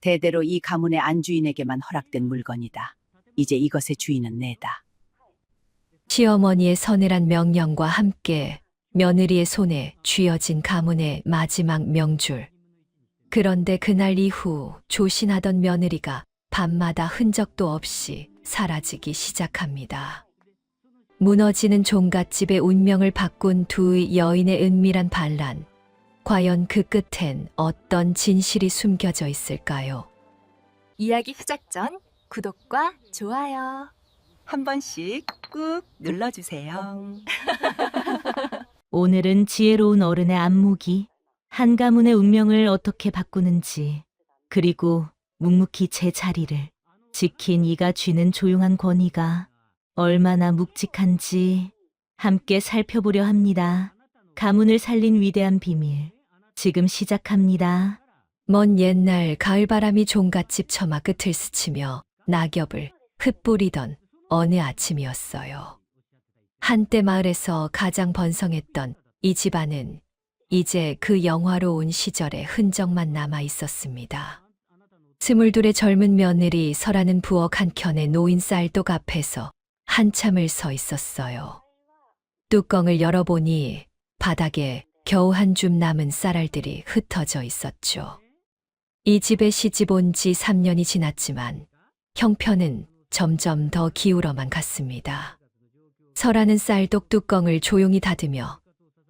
대대로 이 가문의 안주인에게만 허락된 물건이다. 이제 이것의 주인은 내다. 시어머니의 서늘한 명령과 함께 며느리의 손에 쥐어진 가문의 마지막 명줄. 그런데 그날 이후 조신하던 며느리가 밤마다 흔적도 없이 사라지기 시작합니다. 무너지는 종갓집의 운명을 바꾼 두 여인의 은밀한 반란. 과연 그 끝엔 어떤 진실이 숨겨져 있을까요? 이야기 시작 전 구독과 좋아요. 한 번씩 꾹 눌러주세요. 오늘은 지혜로운 어른의 안목이 한 가문의 운명을 어떻게 바꾸는지, 그리고 묵묵히 제 자리를 지킨 이가 쥐는 조용한 권위가 얼마나 묵직한지 함께 살펴보려 합니다. 가문을 살린 위대한 비밀, 지금 시작합니다. 먼 옛날 가을바람이 종갓집 처마 끝을 스치며 낙엽을 흩뿌리던 어느 아침이었어요. 한때 마을에서 가장 번성했던 이 집안은 이제 그 영화로운 시절의 흔적만 남아 있었습니다. 22의 젊은 며느리 설하는 부엌 한켠에 놓인 쌀독 앞에서 한참을 서 있었어요. 뚜껑을 열어보니 바닥에 겨우 한 줌 남은 쌀알들이 흩어져 있었죠. 이 집에 시집 온 지 3년이 지났지만 형편은 점점 더 기울어만 갔습니다. 설하는 쌀독 뚜껑을 조용히 닫으며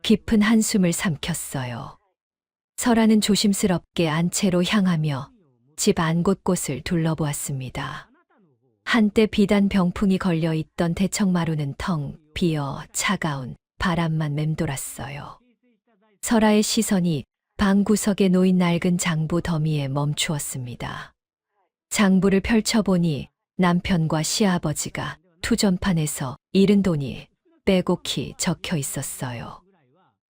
깊은 한숨을 삼켰어요. 설하는 조심스럽게 안채로 향하며 집 안 곳곳을 둘러보았습니다. 한때 비단 병풍이 걸려있던 대청마루는 텅 비어 차가운 바람만 맴돌았어요. 설아의 시선이 방 구석에 놓인 낡은 장부 더미에 멈추었습니다. 장부를 펼쳐보니 남편과 시아버지가 투전판에서 잃은 돈이 빼곡히 적혀 있었어요.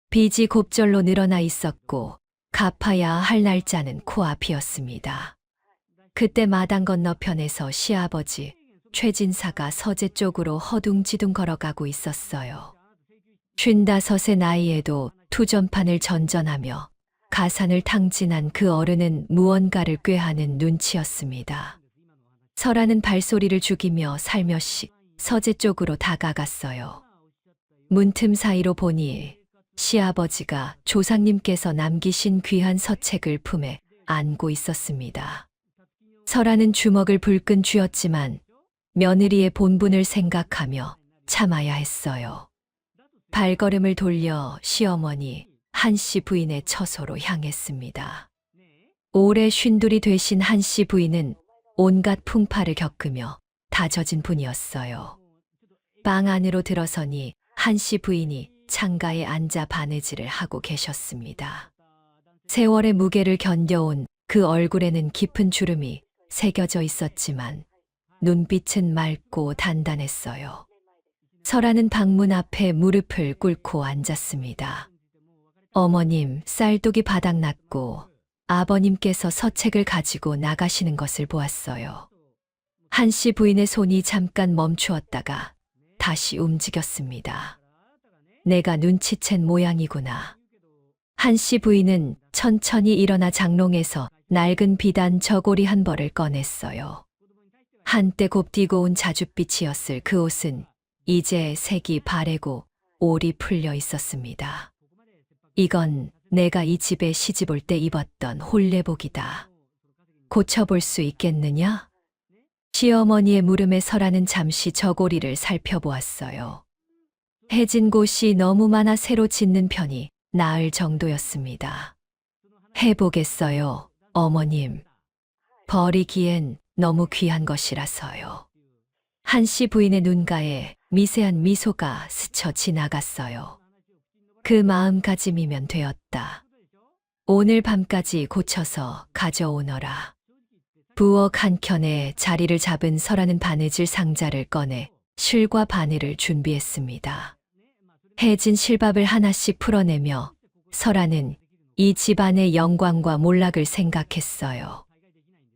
빚이 곱절로 늘어나 있었고 갚아야 할 날짜는 코앞이었습니다. 그때 마당 건너편에서 시아버지 최진사가 서재 쪽으로 허둥지둥 걸어가고 있었어요. 55의 나이에도 투전판을 전전하며 가산을 탕진한 그 어른은 무언가를 꾀하는 눈치였습니다. 설하는 발소리를 죽이며 살며시 서재 쪽으로 다가갔어요. 문틈 사이로 보니 시아버지가 조상님께서 남기신 귀한 서책을 품에 안고 있었습니다. 설하는 주먹을 불끈 쥐었지만 며느리의 본분을 생각하며 참아야 했어요. 발걸음을 돌려 시어머니 한씨 부인의 처소로 향했습니다. 올해 쉰둘이 되신 한씨 부인은 온갖 풍파를 겪으며 다져진 분이었어요. 방 안으로 들어서니 한씨 부인이 창가에 앉아 바느질을 하고 계셨습니다. 세월의 무게를 견뎌온 그 얼굴에는 깊은 주름이 새겨져 있었지만 눈빛은 맑고 단단했어요. 설하는 방문 앞에 무릎을 꿇고 앉았습니다. 어머님, 쌀독이 바닥났고 아버님께서 서책을 가지고 나가시는 것을 보았어요. 한씨 부인의 손이 잠깐 멈추었다가 다시 움직였습니다. 내가 눈치챈 모양이구나. 한씨 부인은 천천히 일어나 장롱에서 낡은 비단 저고리 한 벌을 꺼냈어요. 한때 곱디고 온 자줏빛이었을 그 옷은 이제 색이 바래고 올이 풀려 있었습니다. 이건 내가 이 집에 시집 올 때 입었던 혼례복이다. 고쳐볼 수 있겠느냐? 시어머니의 물음에 설하는 잠시 저고리를 살펴보았어요. 해진 곳이 너무 많아 새로 짓는 편이 나을 정도였습니다. 해보겠어요, 어머님. 버리기엔 너무 귀한 것이라서요. 한씨 부인의 눈가에 미세한 미소가 스쳐 지나갔어요. 그 마음가짐이면 되었다. 오늘 밤까지 고쳐서 가져오너라. 부엌 한켠에 자리를 잡은 설하는 바느질 상자를 꺼내 실과 바늘을 준비했습니다. 해진 실밥을 하나씩 풀어내며 설하는 이 집안의 영광과 몰락을 생각했어요.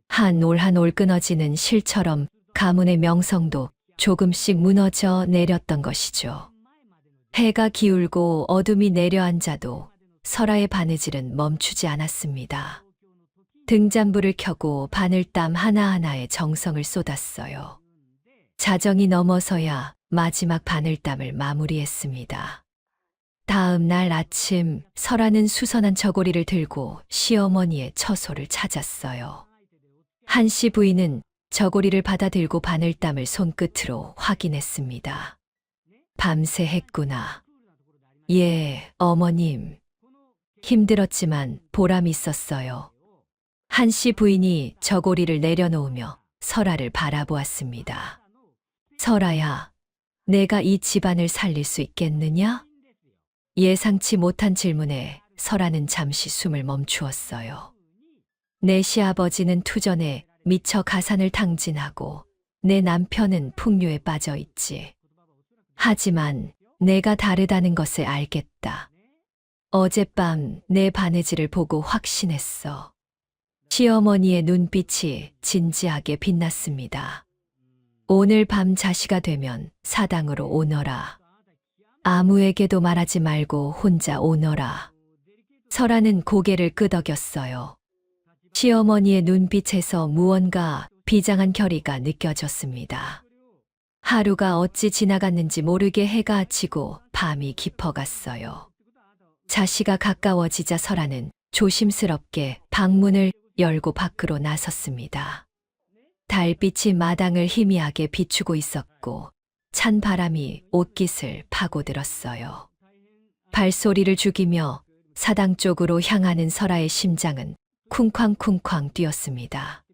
한 올 한 올 끊어지는 실처럼 가문의 명성도 조금씩 무너져 내렸던 것이죠. 해가 기울고 어둠이 내려앉아도 설아의 바느질은 멈추지 않았습니다. 등잔불을 켜고 바늘땀 하나하나에 정성을 쏟았어요. 자정이 넘어서야 마지막 바늘땀을 마무리했습니다. 다음 날 아침 설아는 수선한 저고리를 들고 시어머니의 처소를 찾았어요. 한씨 부인은 저고리를 받아 들고 바늘땀을 손끝으로 확인했습니다. 밤새 했구나. 예, 어머님. 힘들었지만 보람이 있었어요. 한씨 부인이 저고리를 내려놓으며 설아를 바라보았습니다. 설아야, 내가 이 집안을 살릴 수 있겠느냐? 예상치 못한 질문에 설아는 잠시 숨을 멈추었어요. 내 시아버지는 투전에 미처 가산을 탕진하고 내 남편은 풍류에 빠져 있지. 하지만 내가 다르다는 것을 알겠다. 어젯밤 내 바느질을 보고 확신했어. 시어머니의 눈빛이 진지하게 빛났습니다. 오늘 밤 자시가 되면 사당으로 오너라. 아무에게도 말하지 말고 혼자 오너라. 설아는 고개를 끄덕였어요. 시어머니의 눈빛에서 무언가 비장한 결의가 느껴졌습니다. 하루가 어찌 지나갔는지 모르게 해가 지고 밤이 깊어갔어요. 자시가 가까워지자 설아는 조심스럽게 방문을 열고 밖으로 나섰습니다. 달빛이 마당을 희미하게 비추고 있었고 찬 바람이 옷깃을 파고들었어요. 발소리를 죽이며 사당 쪽으로 향하는 설아의 심장은 쿵쾅쿵쾅 뛰었습니다.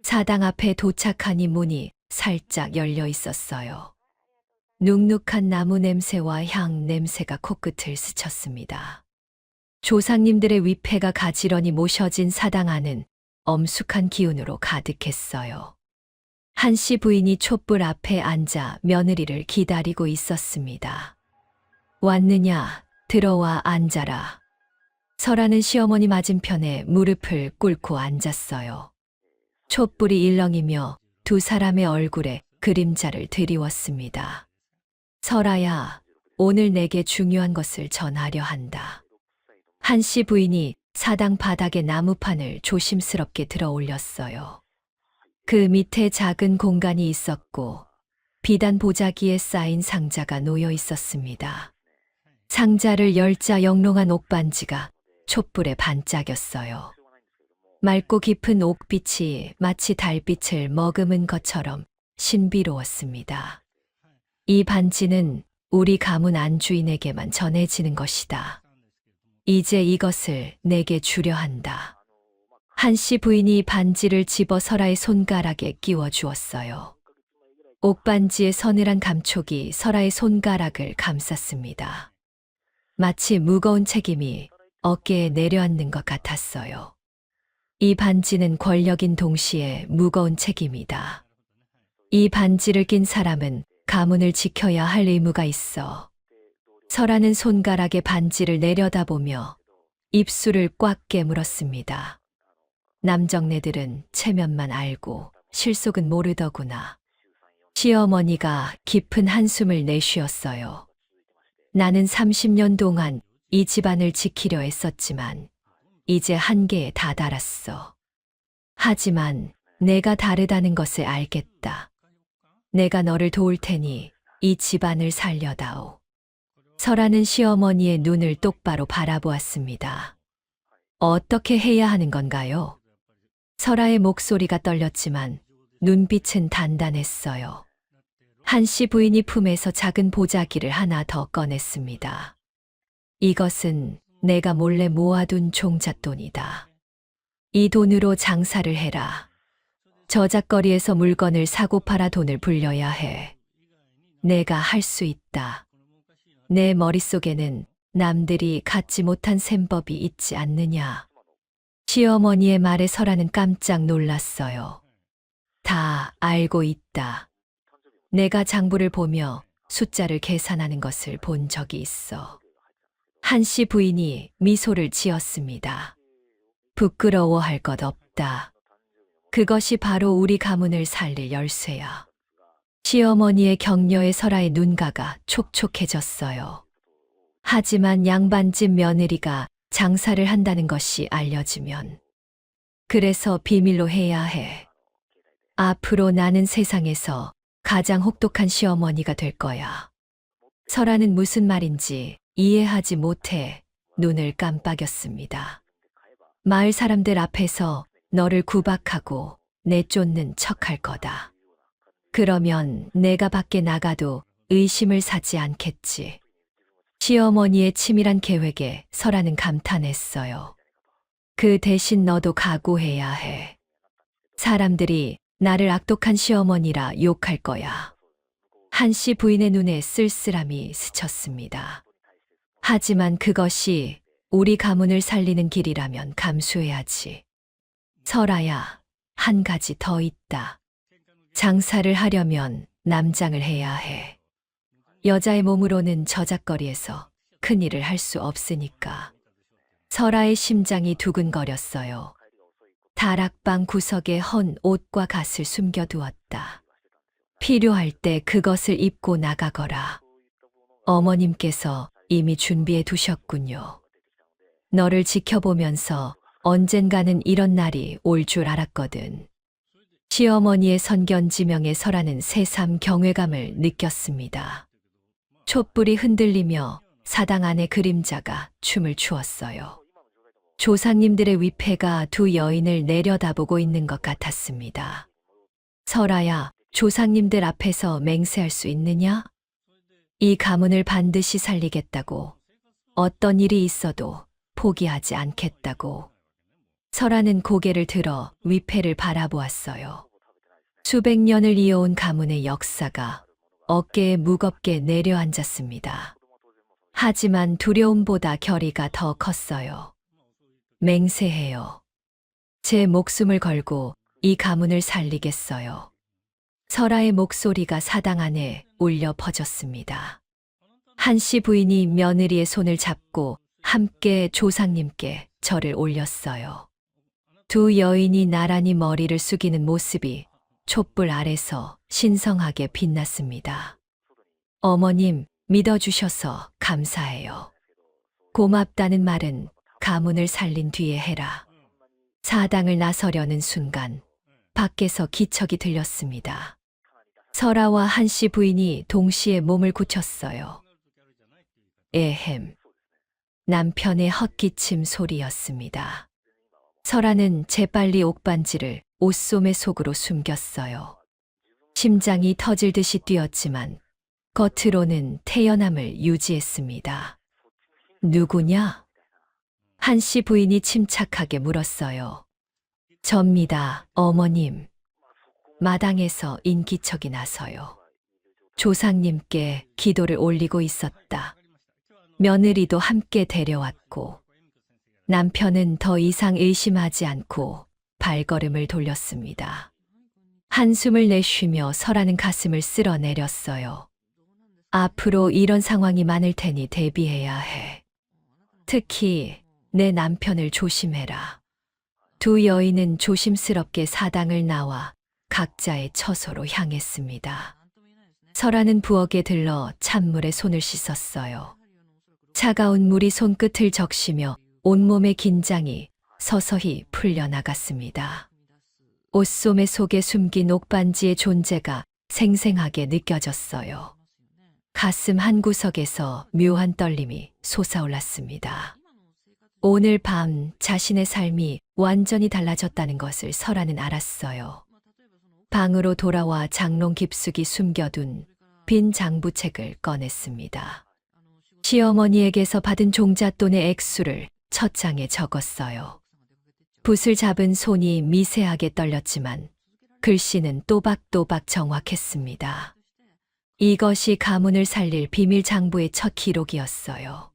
사당 앞에 도착하니 문이 살짝 열려 있었어요. 눅눅한 나무 냄새와 향 냄새가 코끝을 스쳤습니다. 조상님들의 위패가 가지런히 모셔진 사당 안은 엄숙한 기운으로 가득했어요. 한씨 부인이 촛불 앞에 앉아 며느리를 기다리고 있었습니다. 왔느냐, 들어와 앉아라. 설아는 시어머니 맞은편에 무릎을 꿇고 앉았어요. 촛불이 일렁이며 두 사람의 얼굴에 그림자를 드리웠습니다. 설아야, 오늘 내게 중요한 것을 전하려 한다. 한씨 부인이 사당 바닥에 나무판을 조심스럽게 들어 올렸어요. 그 밑에 작은 공간이 있었고 비단 보자기에 쌓인 상자가 놓여 있었습니다. 상자를 열자 영롱한 옥반지가 촛불에 반짝였어요. 맑고 깊은 옥빛이 마치 달빛을 머금은 것처럼 신비로웠습니다. 이 반지는 우리 가문 안주인에게만 전해지는 것이다. 이제 이것을 내게 주려 한다. 한씨 부인이 반지를 집어 설아의 손가락에 끼워 주었어요. 옥반지의 서늘한 감촉이 설아의 손가락을 감쌌습니다. 마치 무거운 책임이 어깨에 내려앉는 것 같았어요. 이 반지는 권력인 동시에 무거운 책임이다. 이 반지를 낀 사람은 가문을 지켜야 할 의무가 있어. 설아는 손가락에 반지를 내려다보며 입술을 꽉 깨물었습니다. 남정네들은 체면만 알고 실속은 모르더구나. 시어머니가 깊은 한숨을 내쉬었어요. 나는 30년 동안 이 집안을 지키려 애썼지만 이제 한계에 다다랐어. 하지만 내가 다르다는 것을 알겠다. 내가 너를 도울 테니 이 집안을 살려다오. 설아는 시어머니의 눈을 똑바로 바라보았습니다. 어떻게 해야 하는 건가요? 설아의 목소리가 떨렸지만 눈빛은 단단했어요. 한씨 부인이 품에서 작은 보자기를 하나 더 꺼냈습니다. 이것은 내가 몰래 모아둔 종잣돈이다. 이 돈으로 장사를 해라. 저작거리에서 물건을 사고 팔아 돈을 불려야 해. 내가 할 수 있다. 내 머릿속에는 남들이 갖지 못한 셈법이 있지 않느냐. 시어머니의 말에 설아는 깜짝 놀랐어요. 다 알고 있다. 내가 장부를 보며 숫자를 계산하는 것을 본 적이 있어. 한씨 부인이 미소를 지었습니다. 부끄러워할 것 없다. 그것이 바로 우리 가문을 살릴 열쇠야. 시어머니의 격려에 설아의 눈가가 촉촉해졌어요. 하지만 양반집 며느리가 장사를 한다는 것이 알려지면 그래서 비밀로 해야 해. 앞으로 나는 세상에서 가장 혹독한 시어머니가 될 거야. 설아는 무슨 말인지 이해하지 못해 눈을 깜빡였습니다. 마을 사람들 앞에서 너를 구박하고 내쫓는 척할 거다. 그러면 내가 밖에 나가도 의심을 사지 않겠지. 시어머니의 치밀한 계획에 설아는 감탄했어요. 그 대신 너도 각오해야 해. 사람들이 나를 악독한 시어머니라 욕할 거야. 한씨 부인의 눈에 쓸쓸함이 스쳤습니다. 하지만 그것이 우리 가문을 살리는 길이라면 감수해야지. 설아야, 한 가지 더 있다. 장사를 하려면 남장을 해야 해. 여자의 몸으로는 저작거리에서 큰일을 할 수 없으니까. 설아의 심장이 두근거렸어요. 다락방 구석에 헌 옷과 갓을 숨겨두었다. 필요할 때 그것을 입고 나가거라. 어머님께서 이미 준비해 두셨군요. 너를 지켜보면서 언젠가는 이런 날이 올 줄 알았거든. 시어머니의 선견지명에 설아는 새삼 경외감을 느꼈습니다. 촛불이 흔들리며 사당 안의 그림자가 춤을 추었어요. 조상님들의 위패가 두 여인을 내려다보고 있는 것 같았습니다. 설아야, 조상님들 앞에서 맹세할 수 있느냐? 이 가문을 반드시 살리겠다고. 어떤 일이 있어도 포기하지 않겠다고. 설아는 고개를 들어 위패를 바라보았어요. 수백 년을 이어온 가문의 역사가 어깨에 무겁게 내려앉았습니다. 하지만 두려움보다 결의가 더 컸어요. 맹세해요. 제 목숨을 걸고 이 가문을 살리겠어요. 설아의 목소리가 사당 안에 울려 퍼졌습니다. 한씨 부인이 며느리의 손을 잡고 함께 조상님께 절을 올렸어요. 두 여인이 나란히 머리를 숙이는 모습이 촛불 아래서 신성하게 빛났습니다. 어머님, 믿어주셔서 감사해요. 고맙다는 말은 가문을 살린 뒤에 해라. 사당을 나서려는 순간 밖에서 기척이 들렸습니다. 설아와 한씨 부인이 동시에 몸을 굳혔어요. 에헴. 남편의 헛기침 소리였습니다. 설아는 재빨리 옥반지를 옷소매 속으로 숨겼어요. 심장이 터질 듯이 뛰었지만 겉으로는 태연함을 유지했습니다. 누구냐? 한씨 부인이 침착하게 물었어요. 접니다, 어머님. 마당에서 인기척이 나서요. 조상님께 기도를 올리고 있었다. 며느리도 함께 데려왔고, 남편은 더 이상 의심하지 않고 발걸음을 돌렸습니다. 한숨을 내쉬며 설아는 가슴을 쓸어내렸어요. 앞으로 이런 상황이 많을 테니 대비해야 해. 특히 내 남편을 조심해라. 두 여인은 조심스럽게 사당을 나와 각자의 처소로 향했습니다. 설아는 부엌에 들러 찬물에 손을 씻었어요. 차가운 물이 손끝을 적시며 온몸의 긴장이 서서히 풀려나갔습니다. 옷소매 속에 숨긴 옥반지의 존재가 생생하게 느껴졌어요. 가슴 한구석에서 묘한 떨림이 솟아올랐습니다. 오늘 밤 자신의 삶이 완전히 달라졌다는 것을 설아는 알았어요. 방으로 돌아와 장롱 깊숙이 숨겨둔 빈 장부책을 꺼냈습니다. 시어머니에게서 받은 종잣돈의 액수를 첫 장에 적었어요. 붓을 잡은 손이 미세하게 떨렸지만 글씨는 또박또박 정확했습니다. 이것이 가문을 살릴 비밀 장부의 첫 기록이었어요.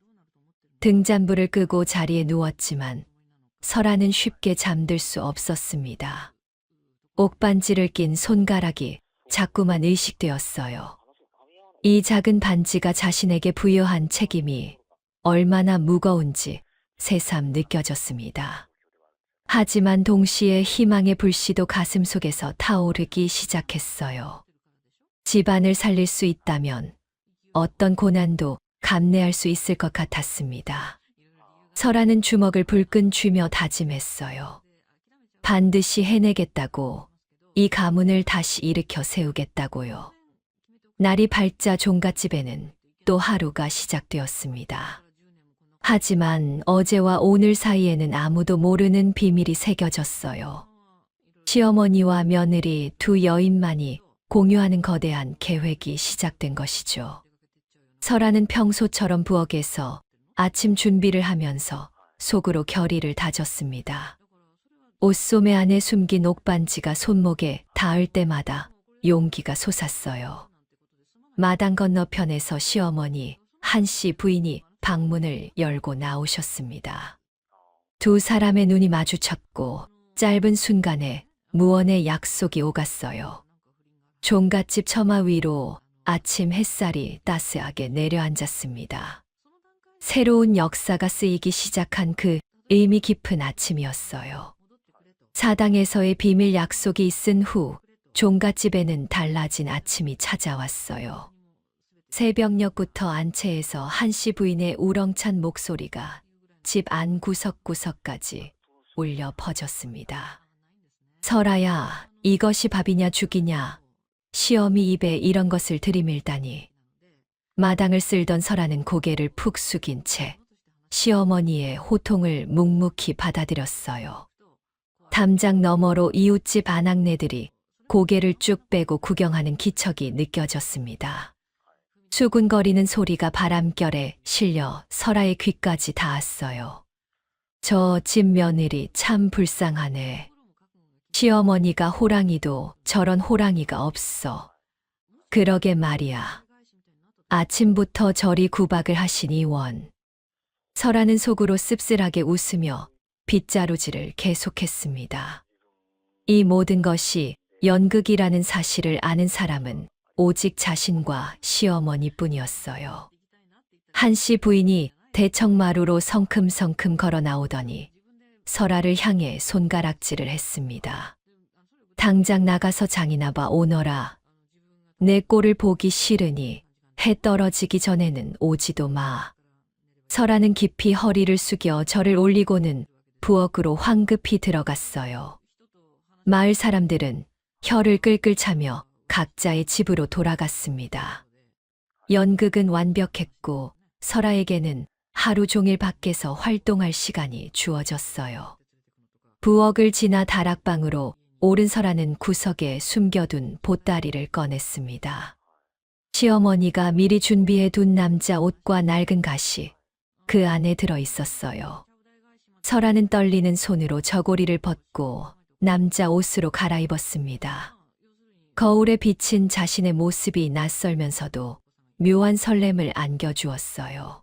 등잔불을 끄고 자리에 누웠지만 설아는 쉽게 잠들 수 없었습니다. 옥반지를 낀 손가락이 자꾸만 의식되었어요. 이 작은 반지가 자신에게 부여한 책임이 얼마나 무거운지 새삼 느껴졌습니다. 하지만 동시에 희망의 불씨도 가슴속에서 타오르기 시작했어요. 집안을 살릴 수 있다면 어떤 고난도 감내할 수 있을 것 같았습니다. 설아는 주먹을 불끈 쥐며 다짐했어요. 반드시 해내겠다고, 이 가문을 다시 일으켜 세우겠다고요. 날이 밝자 종갓집에는 또 하루가 시작되었습니다. 하지만 어제와 오늘 사이에는 아무도 모르는 비밀이 새겨졌어요. 시어머니와 며느리 두 여인만이 공유하는 거대한 계획이 시작된 것이죠. 설아는 평소처럼 부엌에서 아침 준비를 하면서 속으로 결의를 다졌습니다. 옷소매 안에 숨긴 옥반지가 손목에 닿을 때마다 용기가 솟았어요. 마당 건너편에서 시어머니 한씨 부인이 방문을 열고 나오셨습니다. 두 사람의 눈이 마주쳤고 짧은 순간에 무언의 약속이 오갔어요. 종갓집 처마 위로 아침 햇살이 따스하게 내려앉았습니다. 새로운 역사가 쓰이기 시작한 그 의미 깊은 아침이었어요. 사당에서의 비밀 약속이 있은 후 종갓집에는 달라진 아침이 찾아왔어요. 새벽녘부터 안채에서 한씨 부인의 우렁찬 목소리가 집 안 구석구석까지 울려 퍼졌습니다. 설아야, 이것이 밥이냐 죽이냐. 시어미 입에 이런 것을 들이밀다니. 마당을 쓸던 설아는 고개를 푹 숙인 채 시어머니의 호통을 묵묵히 받아들였어요. 담장 너머로 이웃집 아낙네들이 고개를 쭉 빼고 구경하는 기척이 느껴졌습니다. 수군거리는 소리가 바람결에 실려 설아의 귀까지 닿았어요. 저 집 며느리 참 불쌍하네. 시어머니가 호랑이도 저런 호랑이가 없어. 그러게 말이야. 아침부터 저리 구박을 하시니 원. 설아는 속으로 씁쓸하게 웃으며 빗자루질을 계속했습니다. 이 모든 것이 연극이라는 사실을 아는 사람은 오직 자신과 시어머니뿐이었어요. 한씨 부인이 대청마루로 성큼성큼 걸어 나오더니 설아를 향해 손가락질을 했습니다. 당장 나가서 장이나 봐 오너라. 내 꼴을 보기 싫으니 해 떨어지기 전에는 오지도 마. 설아는 깊이 허리를 숙여 절을 올리고는 부엌으로 황급히 들어갔어요. 마을 사람들은 혀를 끌끌 차며 각자의 집으로 돌아갔습니다. 연극은 완벽했고 설아에게는 하루 종일 밖에서 활동할 시간이 주어졌어요. 부엌을 지나 다락방으로 오른 설아는 구석에 숨겨둔 보따리를 꺼냈습니다. 시어머니가 미리 준비해 둔 남자 옷과 낡은 가시, 그 안에 들어 있었어요. 설아는 떨리는 손으로 저고리를 벗고 남자 옷으로 갈아입었습니다. 거울에 비친 자신의 모습이 낯설면서도 묘한 설렘을 안겨주었어요.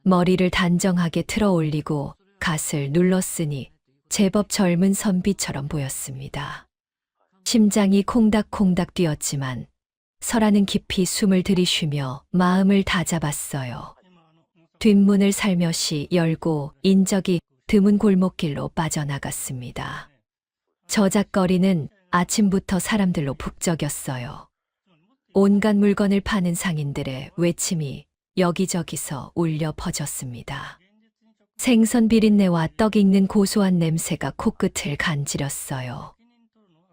머리를 단정하게 틀어 올리고 갓을 눌렀으니 제법 젊은 선비처럼 보였습니다. 심장이 콩닥콩닥 뛰었지만 설아는 깊이 숨을 들이쉬며 마음을 다잡았어요. 뒷문을 살며시 열고 인적이 드문 골목길로 빠져나갔습니다. 저작거리는 아침부터 사람들로 북적였어요. 온갖 물건을 파는 상인들의 외침이 여기저기서 울려 퍼졌습니다. 생선 비린내와 떡 익는 고소한 냄새가 코끝을 간지렸어요.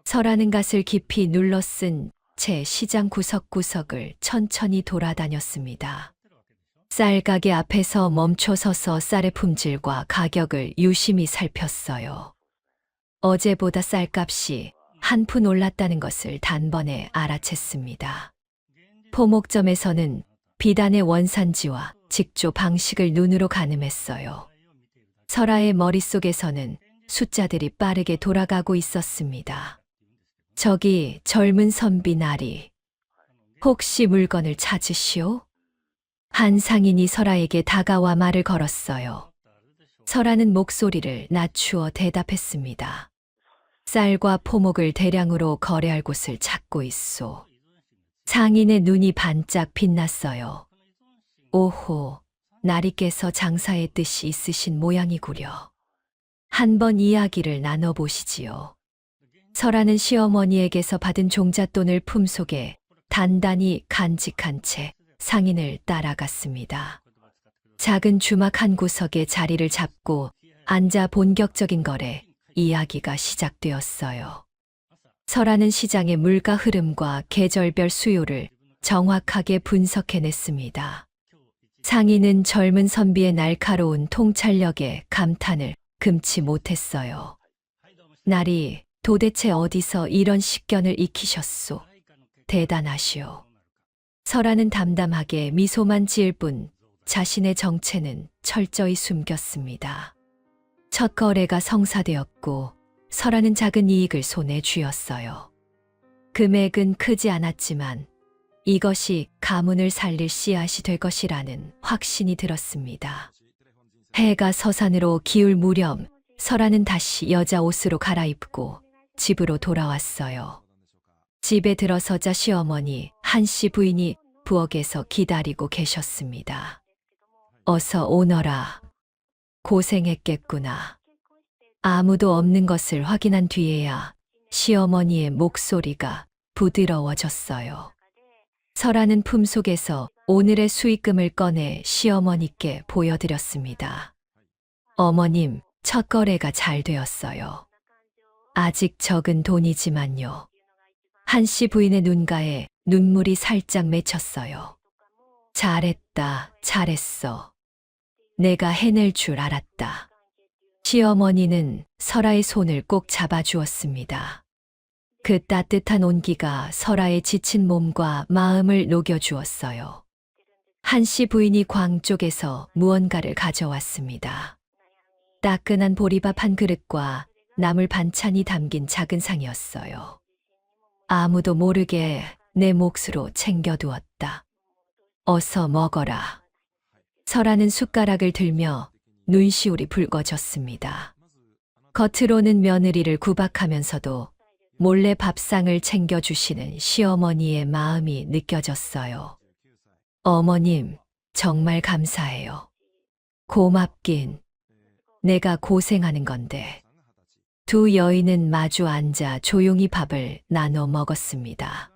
설아는 갓을 깊이 눌러 쓴 채 시장 구석구석을 천천히 돌아다녔습니다. 쌀가게 앞에서 멈춰 서서 쌀의 품질과 가격을 유심히 살폈어요. 어제보다 쌀값이 한 푼 올랐다는 것을 단번에 알아챘습니다. 포목점에서는 비단의 원산지와 직조 방식을 눈으로 가늠했어요. 설아의 머릿속에서는 숫자들이 빠르게 돌아가고 있었습니다. 저기 젊은 선비 나리, 혹시 물건을 찾으시오? 한 상인이 설아에게 다가와 말을 걸었어요. 설아는 목소리를 낮추어 대답했습니다. 쌀과 포목을 대량으로 거래할 곳을 찾고 있소. 상인의 눈이 반짝 빛났어요. 오호, 나리께서 장사의 뜻이 있으신 모양이구려. 한번 이야기를 나눠보시지요. 설아는 시어머니에게서 받은 종잣돈을 품속에 단단히 간직한 채 상인을 따라갔습니다. 작은 주막 한 구석에 자리를 잡고 앉아 본격적인 거래, 이야기가 시작되었어요. 설아는 시장의 물가 흐름과 계절별 수요를 정확하게 분석해냈습니다. 상인은 젊은 선비의 날카로운 통찰력에 감탄을 금치 못했어요. 날이 도대체 어디서 이런 식견을 익히셨소? 대단하시오. 설아는 담담하게 미소만 지을 뿐 자신의 정체는 철저히 숨겼습니다. 첫 거래가 성사되었고 설아는 작은 이익을 손에 쥐었어요. 금액은 크지 않았지만 이것이 가문을 살릴 씨앗이 될 것이라는 확신이 들었습니다. 해가 서산으로 기울 무렵 설아는 다시 여자 옷으로 갈아입고 집으로 돌아왔어요. 집에 들어서자 시어머니 한씨 부인이 부엌에서 기다리고 계셨습니다. 어서 오너라. 고생했겠구나. 아무도 없는 것을 확인한 뒤에야 시어머니의 목소리가 부드러워졌어요. 설아는 품속에서 오늘의 수익금을 꺼내 시어머니께 보여드렸습니다. 어머님, 첫 거래가 잘 되었어요. 아직 적은 돈이지만요. 한씨 부인의 눈가에 눈물이 살짝 맺혔어요. 잘했다, 잘했어. 내가 해낼 줄 알았다. 시어머니는 설아의 손을 꼭 잡아주었습니다. 그 따뜻한 온기가 설아의 지친 몸과 마음을 녹여주었어요. 한씨 부인이 광 쪽에서 무언가를 가져왔습니다. 따끈한 보리밥 한 그릇과 나물 반찬이 담긴 작은 상이었어요. 아무도 모르게 내 몫으로 챙겨두었다. 어서 먹어라. 설아는 숟가락을 들며 눈시울이 붉어졌습니다. 겉으로는 며느리를 구박하면서도 몰래 밥상을 챙겨주시는 시어머니의 마음이 느껴졌어요. 어머님, 정말 감사해요. 고맙긴. 내가 고생하는 건데. 두 여인은 마주 앉아 조용히 밥을 나눠 먹었습니다.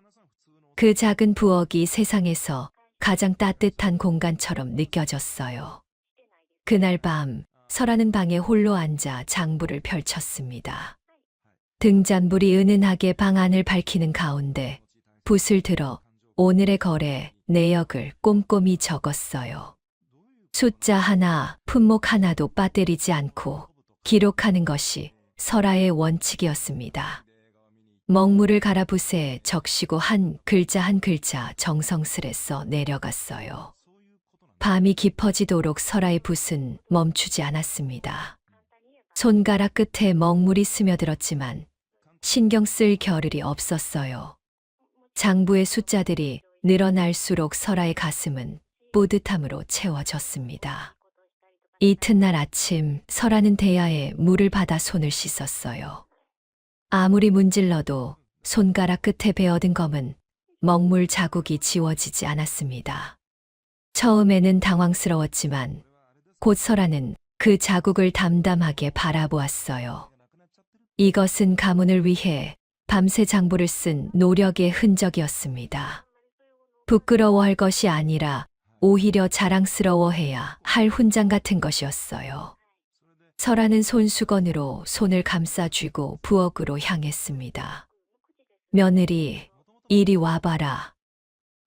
그 작은 부엌이 세상에서 가장 따뜻한 공간처럼 느껴졌어요. 그날 밤, 설아는 방에 홀로 앉아 장부를 펼쳤습니다. 등잔불이 은은하게 방 안을 밝히는 가운데 붓을 들어 오늘의 거래 내역을 꼼꼼히 적었어요. 숫자 하나, 품목 하나도 빠뜨리지 않고 기록하는 것이 설아의 원칙이었습니다. 먹물을 갈아 붓에 적시고 한 글자 정성스레 써 내려갔어요. 밤이 깊어지도록 설아의 붓은 멈추지 않았습니다. 손가락 끝에 먹물이 스며들었지만 신경 쓸 겨를이 없었어요. 장부의 숫자들이 늘어날수록 설아의 가슴은 뿌듯함으로 채워졌습니다. 이튿날 아침 설아는 대야에 물을 받아 손을 씻었어요. 아무리 문질러도 손가락 끝에 베어든 검은 먹물 자국이 지워지지 않았습니다. 처음에는 당황스러웠지만 곧 설아는 그 자국을 담담하게 바라보았어요. 이것은 가문을 위해 밤새 장부를 쓴 노력의 흔적이었습니다. 부끄러워할 것이 아니라 오히려 자랑스러워해야 할 훈장 같은 것이었어요. 설아는 손수건으로 손을 감싸쥐고 부엌으로 향했습니다. 며느리, 이리 와봐라.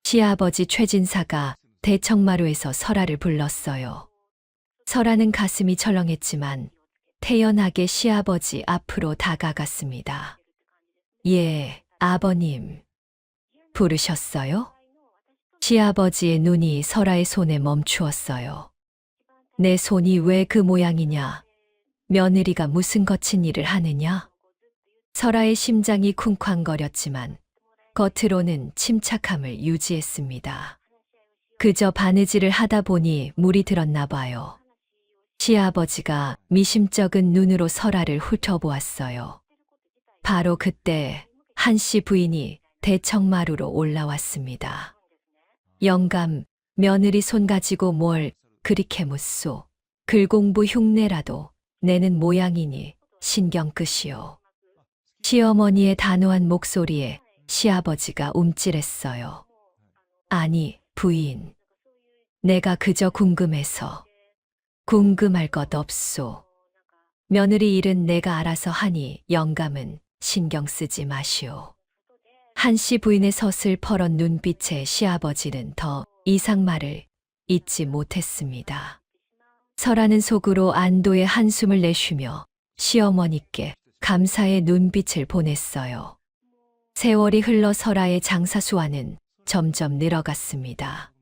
시아버지 최진사가 대청마루에서 설아를 불렀어요. 설아는 가슴이 철렁했지만 태연하게 시아버지 앞으로 다가갔습니다. 예, 아버님. 부르셨어요? 시아버지의 눈이 설아의 손에 멈추었어요. 내 손이 왜 그 모양이냐? 며느리가 무슨 거친 일을 하느냐? 설아의 심장이 쿵쾅거렸지만 겉으로는 침착함을 유지했습니다. 그저 바느질을 하다 보니 물이 들었나 봐요. 시아버지가 미심쩍은 눈으로 설아를 훑어보았어요. 바로 그때 한씨 부인이 대청마루로 올라왔습니다. 영감, 며느리 손 가지고 뭘 그리케 묻소. 글공부 흉내라도 내는 모양이니 신경 끄시오. 시어머니의 단호한 목소리에 시아버지가 움찔했어요. 아니, 부인. 내가 그저 궁금해서. 궁금할 것 없소. 며느리 일은 내가 알아서 하니 영감은 신경 쓰지 마시오. 한씨 부인의 서슬퍼런 눈빛에 시아버지는 더 이상 말을 잇지 못했습니다. 설아는 속으로 안도의 한숨을 내쉬며 시어머니께 감사의 눈빛을 보냈어요. 세월이 흘러 설아의 장사수완은 점점 늘어갔습니다.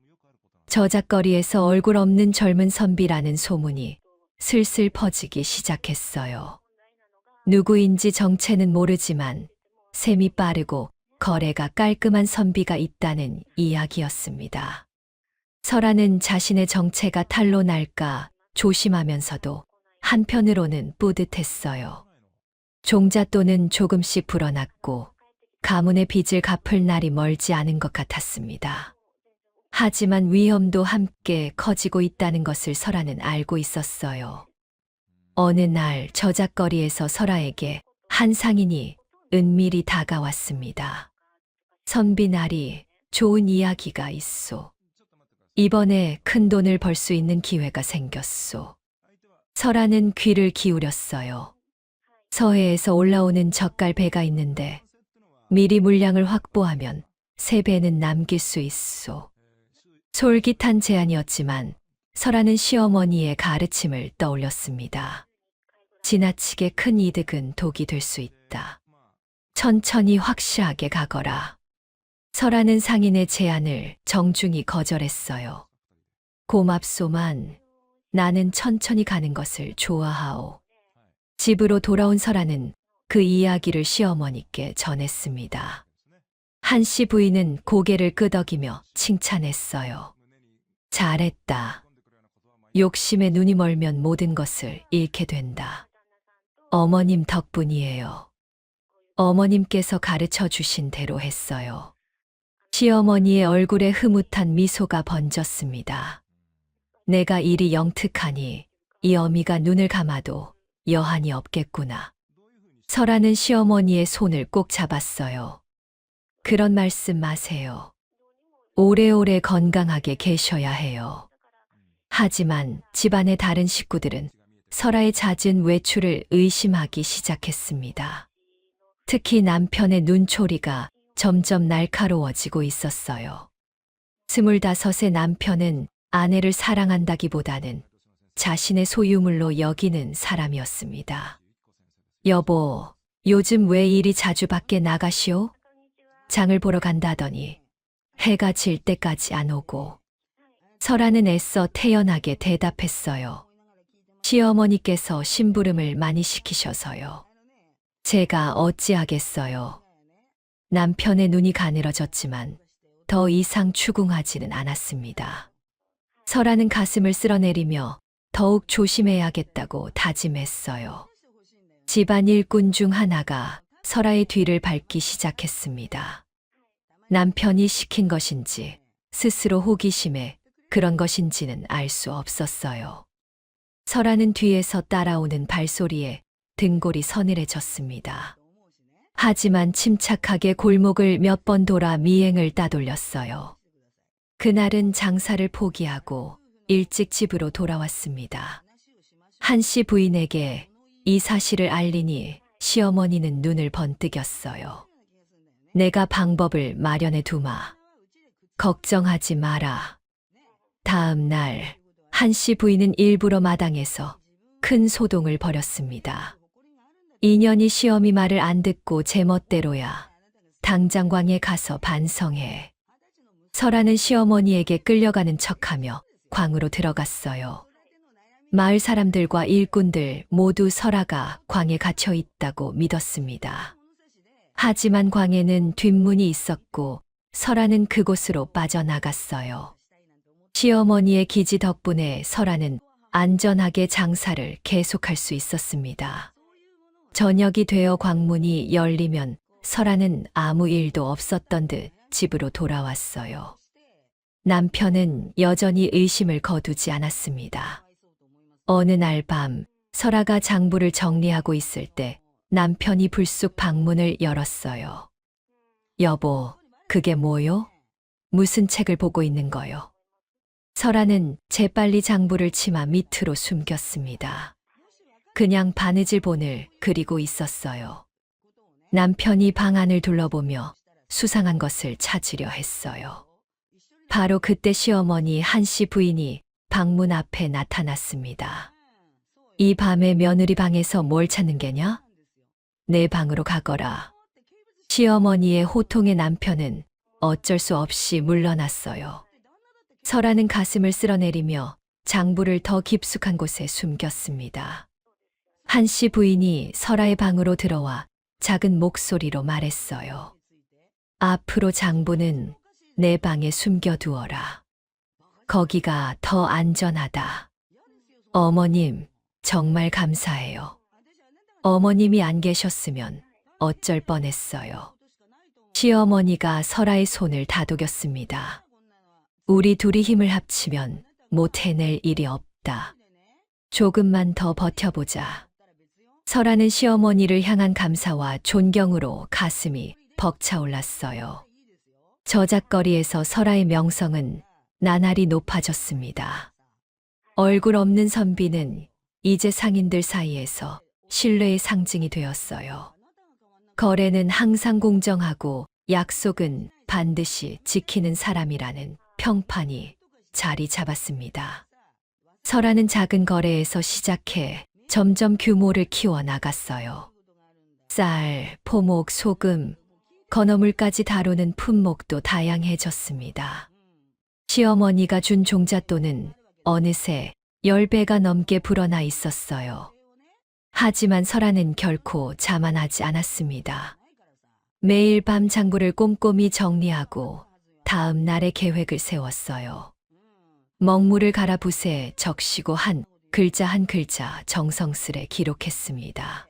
저작거리에서 얼굴 없는 젊은 선비라는 소문이 슬슬 퍼지기 시작했어요. 누구인지 정체는 모르지만 셈이 빠르고 거래가 깔끔한 선비가 있다는 이야기였습니다. 설아는 자신의 정체가 탄로 날까 조심하면서도 한편으로는 뿌듯했어요. 종잣돈은 조금씩 불어났고 가문의 빚을 갚을 날이 멀지 않은 것 같았습니다. 하지만 위험도 함께 커지고 있다는 것을 설아는 알고 있었어요. 어느 날 저작거리에서 설아에게 한 상인이 은밀히 다가왔습니다. 선비나리, 좋은 이야기가 있소. 이번에 큰 돈을 벌 수 있는 기회가 생겼소. 설아는 귀를 기울였어요. 서해에서 올라오는 젓갈 배가 있는데 미리 물량을 확보하면 3배는 남길 수 있소. 솔깃한 제안이었지만 설아는 시어머니의 가르침을 떠올렸습니다. 지나치게 큰 이득은 독이 될 수 있다. 천천히 확실하게 가거라. 설아는 상인의 제안을 정중히 거절했어요. 고맙소만 나는 천천히 가는 것을 좋아하오. 집으로 돌아온 설아는 그 이야기를 시어머니께 전했습니다. 한씨 부인은 고개를 끄덕이며 칭찬했어요. 잘했다. 욕심에 눈이 멀면 모든 것을 잃게 된다. 어머님 덕분이에요. 어머님께서 가르쳐 주신 대로 했어요. 시어머니의 얼굴에 흐뭇한 미소가 번졌습니다. 내가 일이 영특하니 이 어미가 눈을 감아도 여한이 없겠구나. 설아는 시어머니의 손을 꼭 잡았어요. 그런 말씀 마세요. 오래오래 건강하게 계셔야 해요. 하지만 집안의 다른 식구들은 설아의 잦은 외출을 의심하기 시작했습니다. 특히 남편의 눈초리가 점점 날카로워지고 있었어요. 25의 남편은 아내를 사랑한다기보다는 자신의 소유물로 여기는 사람이었습니다. 여보, 요즘 왜 이리 자주 밖에 나가시오? 장을 보러 간다더니 해가 질 때까지 안 오고. 설아는 애써 태연하게 대답했어요. 시어머니께서 심부름을 많이 시키셔서요. 제가 어찌하겠어요. 남편의 눈이 가늘어졌지만 더 이상 추궁하지는 않았습니다. 설아는 가슴을 쓸어내리며 더욱 조심해야겠다고 다짐했어요. 집안 일꾼 중 하나가 설아의 뒤를 밟기 시작했습니다. 남편이 시킨 것인지 스스로 호기심에 그런 것인지는 알 수 없었어요. 설아는 뒤에서 따라오는 발소리에 등골이 서늘해졌습니다. 하지만 침착하게 골목을 몇 번 돌아 미행을 따돌렸어요. 그날은 장사를 포기하고 일찍 집으로 돌아왔습니다. 한씨 부인에게 이 사실을 알리니 시어머니는 눈을 번뜩였어요. 내가 방법을 마련해 두마. 걱정하지 마라. 다음 날 한씨 부인은 일부러 마당에서 큰 소동을 벌였습니다. 인연이 시어미 말을 안 듣고 제멋대로야. 당장 광에 가서 반성해. 설아는 시어머니에게 끌려가는 척하며 광으로 들어갔어요. 마을 사람들과 일꾼들 모두 설아가 광에 갇혀 있다고 믿었습니다. 하지만 광에는 뒷문이 있었고 설아는 그곳으로 빠져나갔어요. 시어머니의 기지 덕분에 설아는 안전하게 장사를 계속할 수 있었습니다. 저녁이 되어 광문이 열리면 설아는 아무 일도 없었던 듯 집으로 돌아왔어요. 남편은 여전히 의심을 거두지 않았습니다. 어느 날 밤 설아가 장부를 정리하고 있을 때 남편이 불쑥 방문을 열었어요. 여보, 그게 뭐요? 무슨 책을 보고 있는 거요? 설아는 재빨리 장부를 치마 밑으로 숨겼습니다. 그냥 바느질본을 그리고 있었어요. 남편이 방 안을 둘러보며 수상한 것을 찾으려 했어요. 바로 그때 시어머니 한씨 부인이 방문 앞에 나타났습니다. 이 밤에 며느리 방에서 뭘 찾는 게냐? 내 방으로 가거라. 시어머니의 호통에 남편은 어쩔 수 없이 물러났어요. 설아는 가슴을 쓸어내리며 장부를 더 깊숙한 곳에 숨겼습니다. 한씨 부인이 설아의 방으로 들어와 작은 목소리로 말했어요. 앞으로 장부는 내 방에 숨겨두어라. 거기가 더 안전하다. 어머님, 정말 감사해요. 어머님이 안 계셨으면 어쩔 뻔했어요. 시어머니가 설아의 손을 다독였습니다. 우리 둘이 힘을 합치면 못 해낼 일이 없다. 조금만 더 버텨보자. 설아는 시어머니를 향한 감사와 존경으로 가슴이 벅차올랐어요. 저작거리에서 설아의 명성은 나날이 높아졌습니다. 얼굴 없는 선비는 이제 상인들 사이에서 신뢰의 상징이 되었어요. 거래는 항상 공정하고 약속은 반드시 지키는 사람이라는 평판이 자리 잡았습니다. 설아는 작은 거래에서 시작해 점점 규모를 키워 나갔어요. 쌀, 포목, 소금, 건어물까지 다루는 품목도 다양해졌습니다. 시어머니가 준 종잣돈은 어느새 10배가 넘게 불어나 있었어요. 하지만 설아는 결코 자만하지 않았습니다. 매일 밤 장부를 꼼꼼히 정리하고 다음 날의 계획을 세웠어요. 먹물을 갈아 붓에 적시고 한 글자 정성스레 기록했습니다.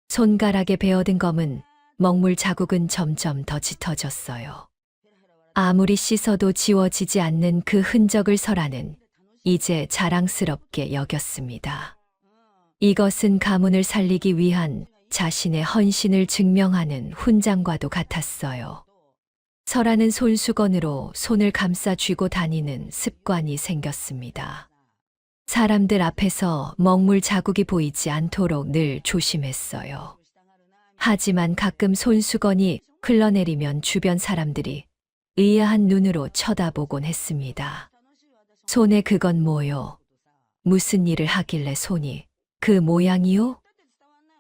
손가락에 베어든 검은 먹물 자국은 점점 더 짙어졌어요. 아무리 씻어도 지워지지 않는 그 흔적을 설아는 이제 자랑스럽게 여겼습니다. 이것은 가문을 살리기 위한 자신의 헌신을 증명하는 훈장과도 같았어요. 설아는 손수건으로 손을 감싸 쥐고 다니는 습관이 생겼습니다. 사람들 앞에서 먹물 자국이 보이지 않도록 늘 조심했어요. 하지만 가끔 손수건이 흘러내리면 주변 사람들이 의아한 눈으로 쳐다보곤 했습니다. 손에 그건 뭐요? 무슨 일을 하길래 손이 그 모양이요?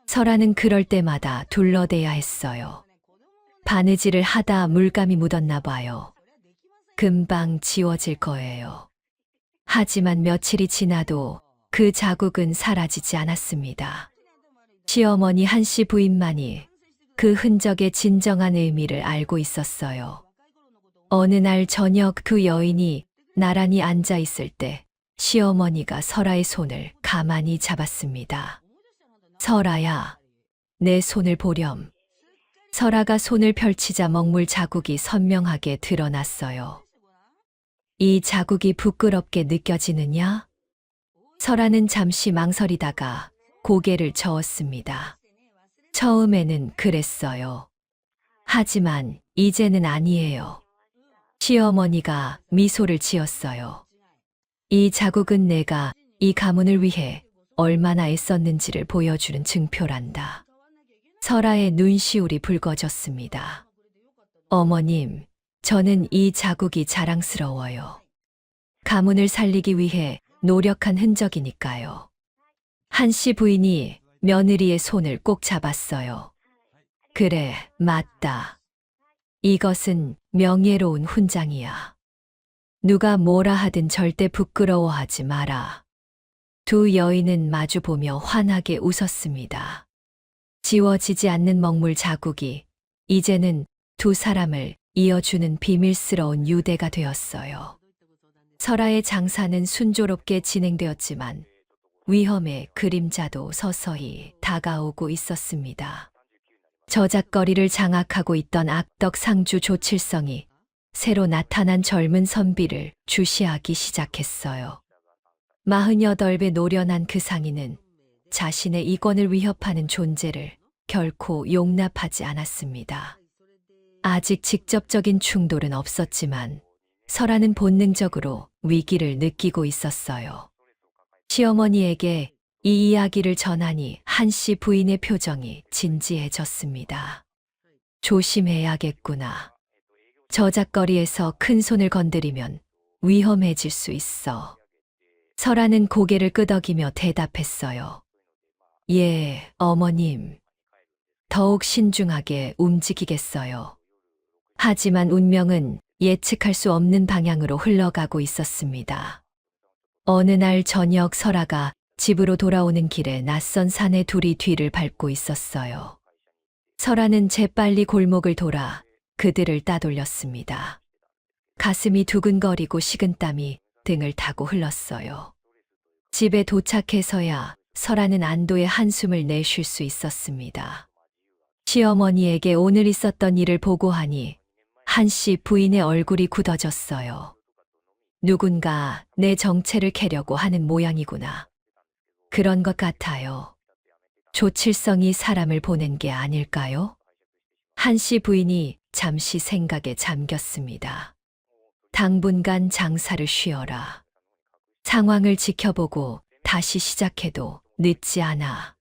설아는 그럴 때마다 둘러대야 했어요. 바느질을 하다 물감이 묻었나 봐요. 금방 지워질 거예요. 하지만 며칠이 지나도 그 자국은 사라지지 않았습니다. 시어머니 한씨 부인만이 그 흔적의 진정한 의미를 알고 있었어요. 어느 날 저녁 그 여인이 나란히 앉아 있을 때 시어머니가 설아의 손을 가만히 잡았습니다. 설아야, 내 손을 보렴. 설아가 손을 펼치자 먹물 자국이 선명하게 드러났어요. 이 자국이 부끄럽게 느껴지느냐? 설아는 잠시 망설이다가 고개를 저었습니다. 처음에는 그랬어요. 하지만 이제는 아니에요. 시어머니가 미소를 지었어요. 이 자국은 내가 이 가문을 위해 얼마나 애썼는지를 보여주는 증표란다. 설아의 눈시울이 붉어졌습니다. 어머님, 저는 이 자국이 자랑스러워요. 가문을 살리기 위해 노력한 흔적이니까요. 한씨 부인이 며느리의 손을 꼭 잡았어요. 그래, 맞다. 이것은 명예로운 훈장이야. 누가 뭐라 하든 절대 부끄러워하지 마라. 두 여인은 마주보며 환하게 웃었습니다. 지워지지 않는 먹물 자국이 이제는 두 사람을 이어주는 비밀스러운 유대가 되었어요. 설아의 장사는 순조롭게 진행되었지만 위험의 그림자도 서서히 다가오고 있었습니다. 저작거리를 장악하고 있던 악덕 상주 조칠성이 새로 나타난 젊은 선비를 주시하기 시작했어요. 48배 노련한 그 상인은 자신의 이권을 위협하는 존재를 결코 용납하지 않았습니다. 아직 직접적인 충돌은 없었지만 설아는 본능적으로 위기를 느끼고 있었어요. 시어머니에게 이 이야기를 전하니 한 씨 부인의 표정이 진지해졌습니다. 조심해야겠구나. 저작거리에서 큰 손을 건드리면 위험해질 수 있어. 설아는 고개를 끄덕이며 대답했어요. 예, 어머님. 더욱 신중하게 움직이겠어요. 하지만 운명은 예측할 수 없는 방향으로 흘러가고 있었습니다. 어느 날 저녁 설아가 집으로 돌아오는 길에 낯선 사내 둘이 뒤를 밟고 있었어요. 설아는 재빨리 골목을 돌아 그들을 따돌렸습니다. 가슴이 두근거리고 식은땀이 등을 타고 흘렀어요. 집에 도착해서야 설아는 안도의 한숨을 내쉴 수 있었습니다. 시어머니에게 오늘 있었던 일을 보고하니 한 씨 부인의 얼굴이 굳어졌어요. 누군가 내 정체를 캐려고 하는 모양이구나. 그런 것 같아요. 조칠성이 사람을 보낸 게 아닐까요? 한 씨 부인이 잠시 생각에 잠겼습니다. 당분간 장사를 쉬어라. 상황을 지켜보고 다시 시작해도 늦지 않아.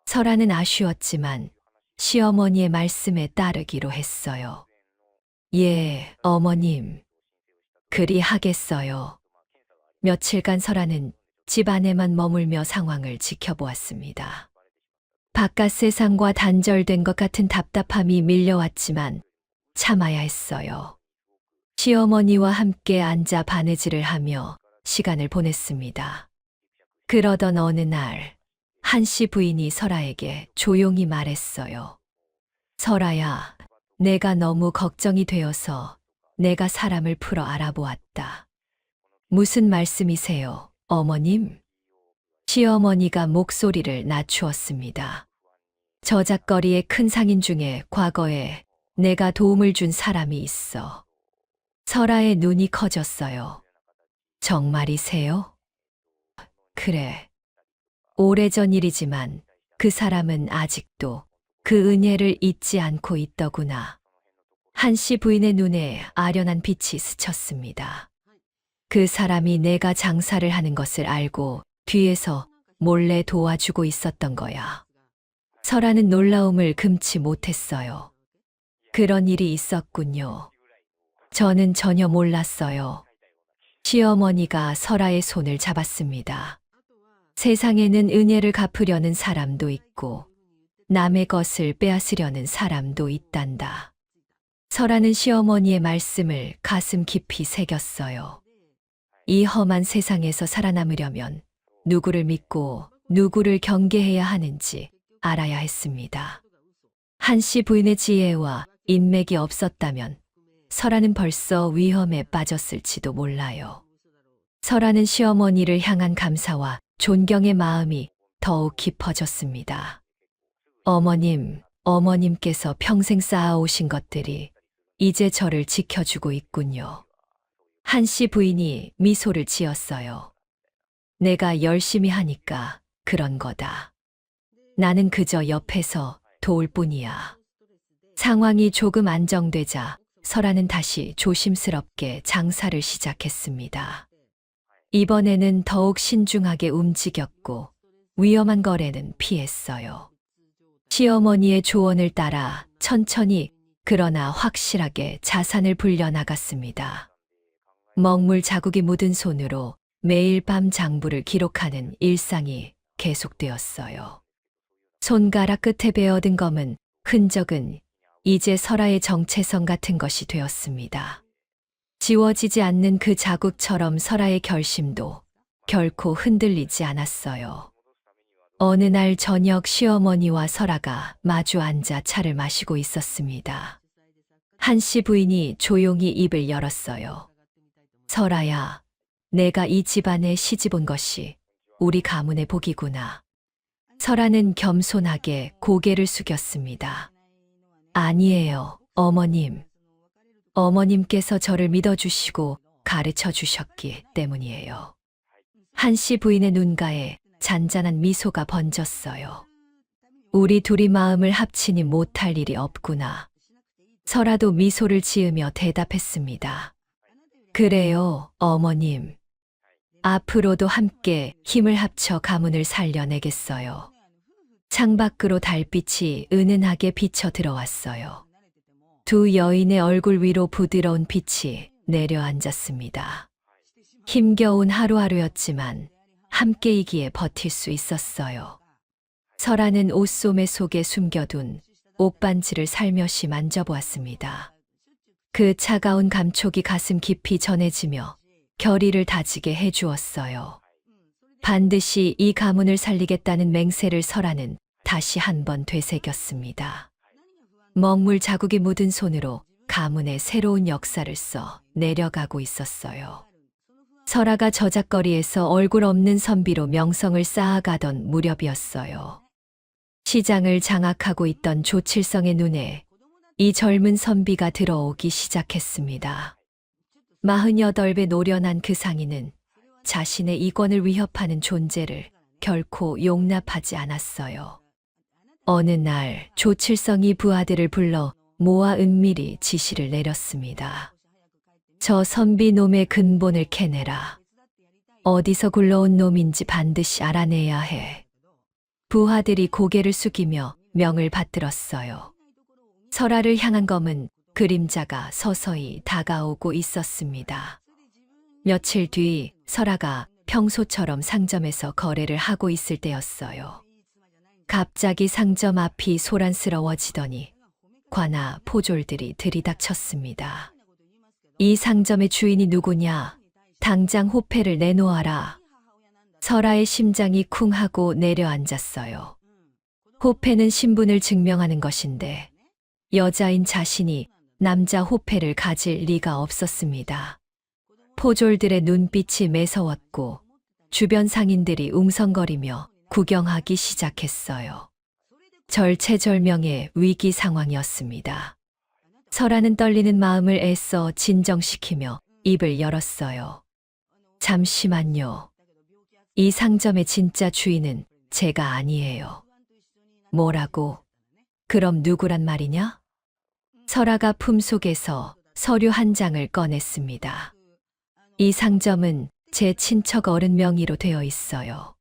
설아는 아쉬웠지만 시어머니의 말씀에 따르기로 했어요. 예, 어머님. 그리 하겠어요. 며칠간 설아는 집 안에만 머물며 상황을 지켜보았습니다. 바깥 세상과 단절된 것 같은 답답함이 밀려왔지만 참아야 했어요. 시어머니와 함께 앉아 바느질을 하며 시간을 보냈습니다. 그러던 어느 날, 한 씨 부인이 설아에게 조용히 말했어요. 설아야, 내가 너무 걱정이 되어서 내가 사람을 풀어 알아보았다. 무슨 말씀이세요, 어머님? 시어머니가 목소리를 낮추었습니다. 저작거리의 큰 상인 중에 과거에 내가 도움을 준 사람이 있어. 설아의 눈이 커졌어요. 정말이세요? 그래. 오래전 일이지만 그 사람은 아직도 그 은혜를 잊지 않고 있더구나. 한 씨 부인의 눈에 아련한 빛이 스쳤습니다. 그 사람이 내가 장사를 하는 것을 알고 뒤에서 몰래 도와주고 있었던 거야. 설아는 놀라움을 금치 못했어요. 그런 일이 있었군요. 저는 전혀 몰랐어요. 시어머니가 설아의 손을 잡았습니다. 세상에는 은혜를 갚으려는 사람도 있고 남의 것을 빼앗으려는 사람도 있단다. 설아는 시어머니의 말씀을 가슴 깊이 새겼어요. 이 험한 세상에서 살아남으려면 누구를 믿고 누구를 경계해야 하는지 알아야 했습니다. 한 씨 부인의 지혜와 인맥이 없었다면 설아는 벌써 위험에 빠졌을지도 몰라요. 설아는 시어머니를 향한 감사와 존경의 마음이 더욱 깊어졌습니다. 어머님, 어머님께서 평생 쌓아오신 것들이 이제 저를 지켜주고 있군요. 한 씨 부인이 미소를 지었어요. 내가 열심히 하니까 그런 거다. 나는 그저 옆에서 도울 뿐이야. 상황이 조금 안정되자 설아는 다시 조심스럽게 장사를 시작했습니다. 이번에는 더욱 신중하게 움직였고 위험한 거래는 피했어요. 시어머니의 조언을 따라 천천히 그러나 확실하게 자산을 불려나갔습니다. 먹물 자국이 묻은 손으로 매일 밤 장부를 기록하는 일상이 계속되었어요. 손가락 끝에 베어든 검은 흔적은 이제 설아의 정체성 같은 것이 되었습니다. 지워지지 않는 그 자국처럼 설아의 결심도 결코 흔들리지 않았어요. 어느 날 저녁 시어머니와 설아가 마주 앉아 차를 마시고 있었습니다. 한 씨 부인이 조용히 입을 열었어요. 설아야, 내가 이 집안에 시집 온 것이 우리 가문의 복이구나. 설아는 겸손하게 고개를 숙였습니다. 아니에요, 어머님. 어머님께서 저를 믿어주시고 가르쳐 주셨기 때문이에요. 한 씨 부인의 눈가에 잔잔한 미소가 번졌어요. 우리 둘이 마음을 합치니 못할 일이 없구나. 설아도 미소를 지으며 대답했습니다. 그래요, 어머님. 앞으로도 함께 힘을 합쳐 가문을 살려내겠어요. 창밖으로 달빛이 은은하게 비쳐 들어왔어요. 두 여인의 얼굴 위로 부드러운 빛이 내려앉았습니다. 힘겨운 하루하루였지만 함께이기에 버틸 수 있었어요. 설아는 옷소매 속에 숨겨둔 옷반지를 살며시 만져보았습니다. 그 차가운 감촉이 가슴 깊이 전해지며 결의를 다지게 해주었어요. 반드시 이 가문을 살리겠다는 맹세를 설아는 다시 한번 되새겼습니다. 먹물 자국이 묻은 손으로 가문의 새로운 역사를 써 내려가고 있었어요. 설아가 저작거리에서 얼굴 없는 선비로 명성을 쌓아가던 무렵이었어요. 시장을 장악하고 있던 조칠성의 눈에 이 젊은 선비가 들어오기 시작했습니다. 48배 노련한 그 상인은 자신의 이권을 위협하는 존재를 결코 용납하지 않았어요. 어느 날 조칠성이 부하들을 불러 모아 은밀히 지시를 내렸습니다. 저 선비 놈의 근본을 캐내라. 어디서 굴러온 놈인지 반드시 알아내야 해. 부하들이 고개를 숙이며 명을 받들었어요. 설아를 향한 검은 그림자가 서서히 다가오고 있었습니다. 며칠 뒤 설아가 평소처럼 상점에서 거래를 하고 있을 때였어요. 갑자기 상점 앞이 소란스러워지더니 관아 포졸들이 들이닥쳤습니다. 이 상점의 주인이 누구냐? 당장 호패를 내놓아라. 설아의 심장이 쿵 하고 내려앉았어요. 호패는 신분을 증명하는 것인데 여자인 자신이 남자 호패를 가질 리가 없었습니다. 포졸들의 눈빛이 매서웠고 주변 상인들이 웅성거리며 구경하기 시작했어요. 절체절명의 위기 상황이었습니다. 설아는 떨리는 마음을 애써 진정시키며 입을 열었어요. 잠시만요. 이 상점의 진짜 주인은 제가 아니에요. 뭐라고? 그럼 누구란 말이냐? 설아가 품속에서 서류 한 장을 꺼냈습니다. 이 상점은 제 친척 어른 명의로 되어 있어요.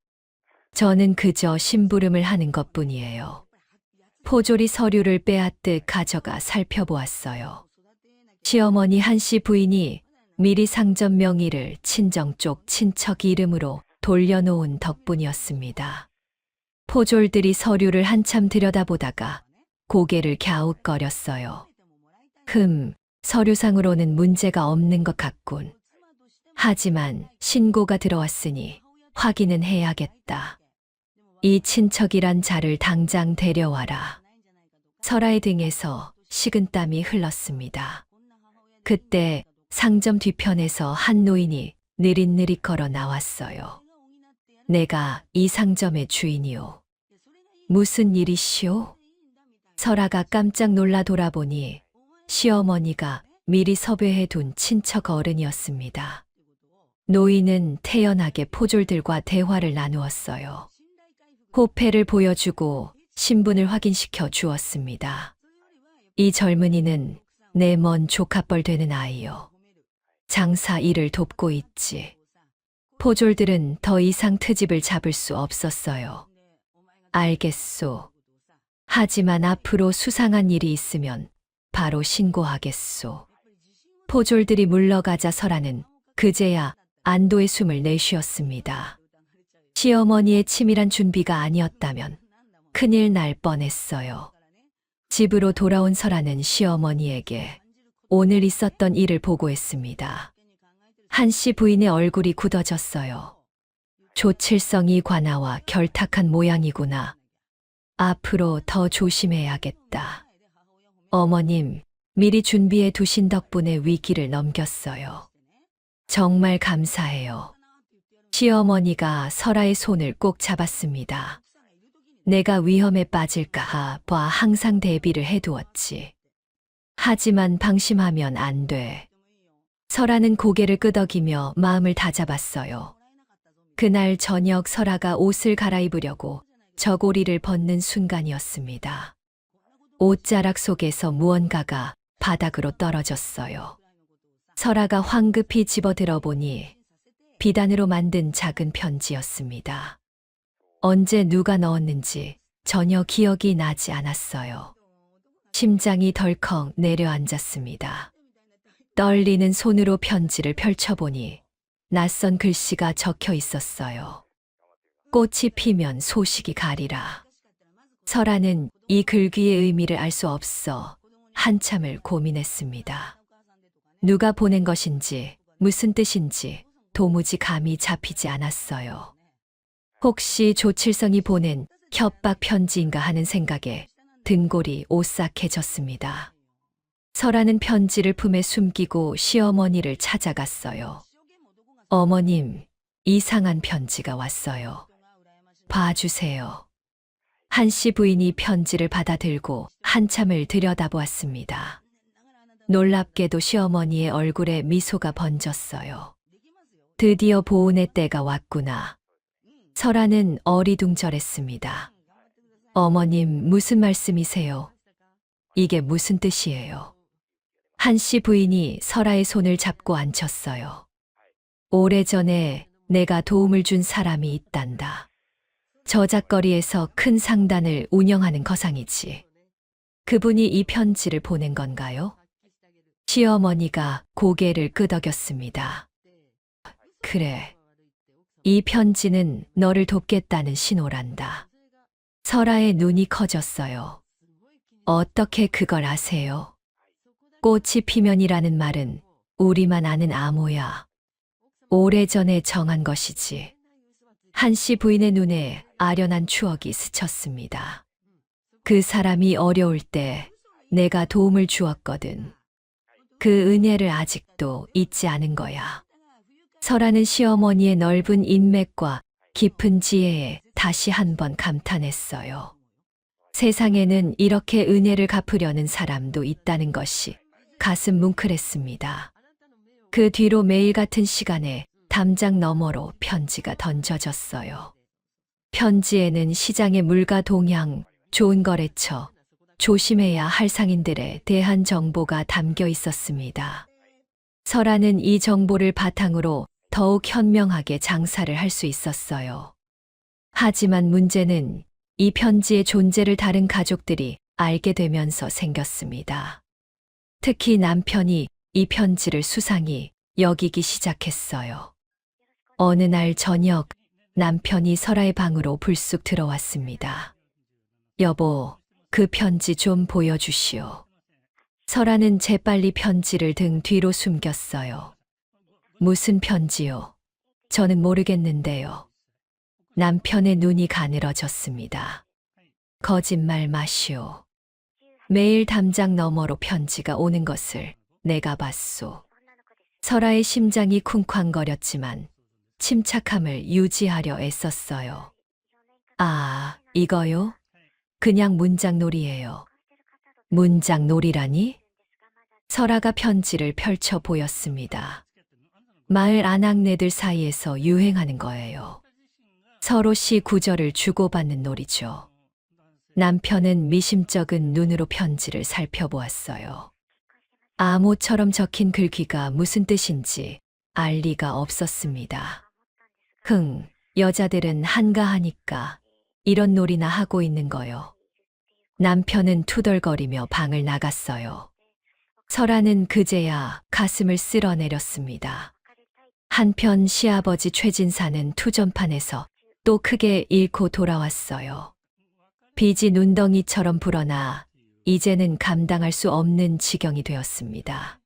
저는 그저 심부름을 하는 것뿐이에요. 포졸이 서류를 빼앗듯 가져가 살펴보았어요. 시어머니 한씨 부인이 미리 상점 명의를 친정 쪽 친척 이름으로 돌려놓은 덕분이었습니다. 포졸들이 서류를 한참 들여다보다가 고개를 갸웃거렸어요. 서류상으로는 문제가 없는 것 같군. 하지만 신고가 들어왔으니 확인은 해야겠다. 이 친척이란 자를 당장 데려와라. 설아의 등에서 식은땀이 흘렀습니다. 그때 상점 뒤편에서 한 노인이 느릿느릿 걸어 나왔어요. 내가 이 상점의 주인이오. 무슨 일이시오? 설아가 깜짝 놀라 돌아보니 시어머니가 미리 섭외해 둔 친척 어른이었습니다. 노인은 태연하게 포졸들과 대화를 나누었어요. 호패를 보여주고 신분을 확인시켜 주었습니다. 이 젊은이는 내 먼 조카뻘 되는 아이요. 장사 일을 돕고 있지. 포졸들은 더 이상 트집을 잡을 수 없었어요. 알겠소. 하지만 앞으로 수상한 일이 있으면 바로 신고하겠소. 포졸들이 물러가자 설아는 그제야 안도의 숨을 내쉬었습니다. 시어머니의 치밀한 준비가 아니었다면 큰일 날 뻔했어요. 집으로 돌아온 설아는 시어머니에게 오늘 있었던 일을 보고했습니다. 한씨 부인의 얼굴이 굳어졌어요. 조칠성이 관아와 결탁한 모양이구나. 앞으로 더 조심해야겠다. 어머님, 미리 준비해 두신 덕분에 위기를 넘겼어요. 정말 감사해요. 시어머니가 설아의 손을 꼭 잡았습니다. 내가 위험에 빠질까 봐 항상 대비를 해두었지. 하지만 방심하면 안 돼. 설아는 고개를 끄덕이며 마음을 다잡았어요. 그날 저녁 설아가 옷을 갈아입으려고 저고리를 벗는 순간이었습니다. 옷자락 속에서 무언가가 바닥으로 떨어졌어요. 설아가 황급히 집어들어 보니 비단으로 만든 작은 편지였습니다. 언제 누가 넣었는지 전혀 기억이 나지 않았어요. 심장이 덜컥 내려앉았습니다. 떨리는 손으로 편지를 펼쳐보니 낯선 글씨가 적혀 있었어요. 꽃이 피면 소식이 가리라. 설아는 이 글귀의 의미를 알 수 없어 한참을 고민했습니다. 누가 보낸 것인지 무슨 뜻인지 도무지 감이 잡히지 않았어요. 혹시 조칠성이 보낸 협박 편지인가 하는 생각에 등골이 오싹해졌습니다. 설아는 편지를 품에 숨기고 시어머니를 찾아갔어요. 어머님, 이상한 편지가 왔어요. 봐주세요. 한씨 부인이 편지를 받아들고 한참을 들여다보았습니다. 놀랍게도 시어머니의 얼굴에 미소가 번졌어요. 드디어 보온의 때가 왔구나. 설아는 어리둥절했습니다. 어머님, 무슨 말씀이세요? 이게 무슨 뜻이에요? 한씨 부인이 설아의 손을 잡고 앉혔어요. 오래전에 내가 도움을 준 사람이 있단다. 저작거리에서 큰 상단을 운영하는 거상이지. 그분이 이 편지를 보낸 건가요? 시어머니가 고개를 끄덕였습니다. 그래. 이 편지는 너를 돕겠다는 신호란다. 설아의 눈이 커졌어요. 어떻게 그걸 아세요? 꽃이 피면이라는 말은 우리만 아는 암호야. 오래전에 정한 것이지. 한씨 부인의 눈에 아련한 추억이 스쳤습니다. 그 사람이 어려울 때 내가 도움을 주었거든. 그 은혜를 아직도 잊지 않은 거야. 설아는 시어머니의 넓은 인맥과 깊은 지혜에 다시 한번 감탄했어요. 세상에는 이렇게 은혜를 갚으려는 사람도 있다는 것이 가슴 뭉클했습니다. 그 뒤로 매일 같은 시간에 담장 너머로 편지가 던져졌어요. 편지에는 시장의 물가 동향, 좋은 거래처, 조심해야 할 상인들에 대한 정보가 담겨 있었습니다. 설아는 이 정보를 바탕으로 더욱 현명하게 장사를 할 수 있었어요. 하지만 문제는 이 편지의 존재를 다른 가족들이 알게 되면서 생겼습니다. 특히 남편이 이 편지를 수상히 여기기 시작했어요. 어느 날 저녁 남편이 설아의 방으로 불쑥 들어왔습니다. 여보, 그 편지 좀 보여주시오. 설아는 재빨리 편지를 등 뒤로 숨겼어요. 무슨 편지요? 저는 모르겠는데요. 남편의 눈이 가늘어졌습니다. 거짓말 마시오. 매일 담장 너머로 편지가 오는 것을 내가 봤소. 설아의 심장이 쿵쾅거렸지만 침착함을 유지하려 애썼어요. 아, 이거요? 그냥 문장놀이예요. 문장놀이라니? 설아가 편지를 펼쳐 보였습니다. 마을 아낙네들 사이에서 유행하는 거예요. 서로 시 구절을 주고받는 놀이죠. 남편은 미심쩍은 눈으로 편지를 살펴보았어요. 암호처럼 적힌 글귀가 무슨 뜻인지 알 리가 없었습니다. 여자들은 한가하니까 이런 놀이나 하고 있는 거요. 남편은 투덜거리며 방을 나갔어요. 설아는 그제야 가슴을 쓸어내렸습니다. 한편 시아버지 최진사는 투전판에서 또 크게 잃고 돌아왔어요. 빚이 눈덩이처럼 불어나 이제는 감당할 수 없는 지경이 되었습니다.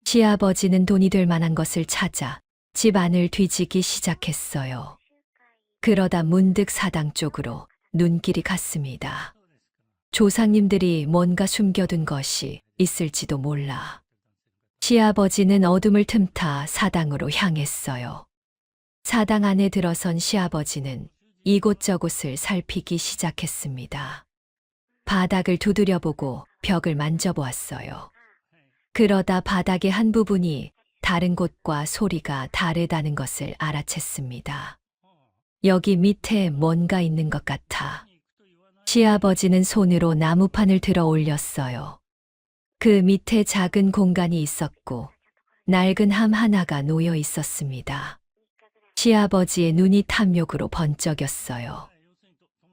시아버지는 돈이 될 만한 것을 찾아 집 안을 뒤지기 시작했어요. 그러다 문득 사당 쪽으로 눈길이 갔습니다. 조상님들이 뭔가 숨겨둔 것이 있을지도 몰라. 시아버지는 어둠을 틈타 사당으로 향했어요. 사당 안에 들어선 시아버지는 이곳저곳을 살피기 시작했습니다. 바닥을 두드려보고 벽을 만져보았어요. 그러다 바닥의 한 부분이 다른 곳과 소리가 다르다는 것을 알아챘습니다. 여기 밑에 뭔가 있는 것 같아. 시아버지는 손으로 나무판을 들어 올렸어요. 그 밑에 작은 공간이 있었고 낡은 함 하나가 놓여 있었습니다. 시아버지의 눈이 탐욕으로 번쩍였어요.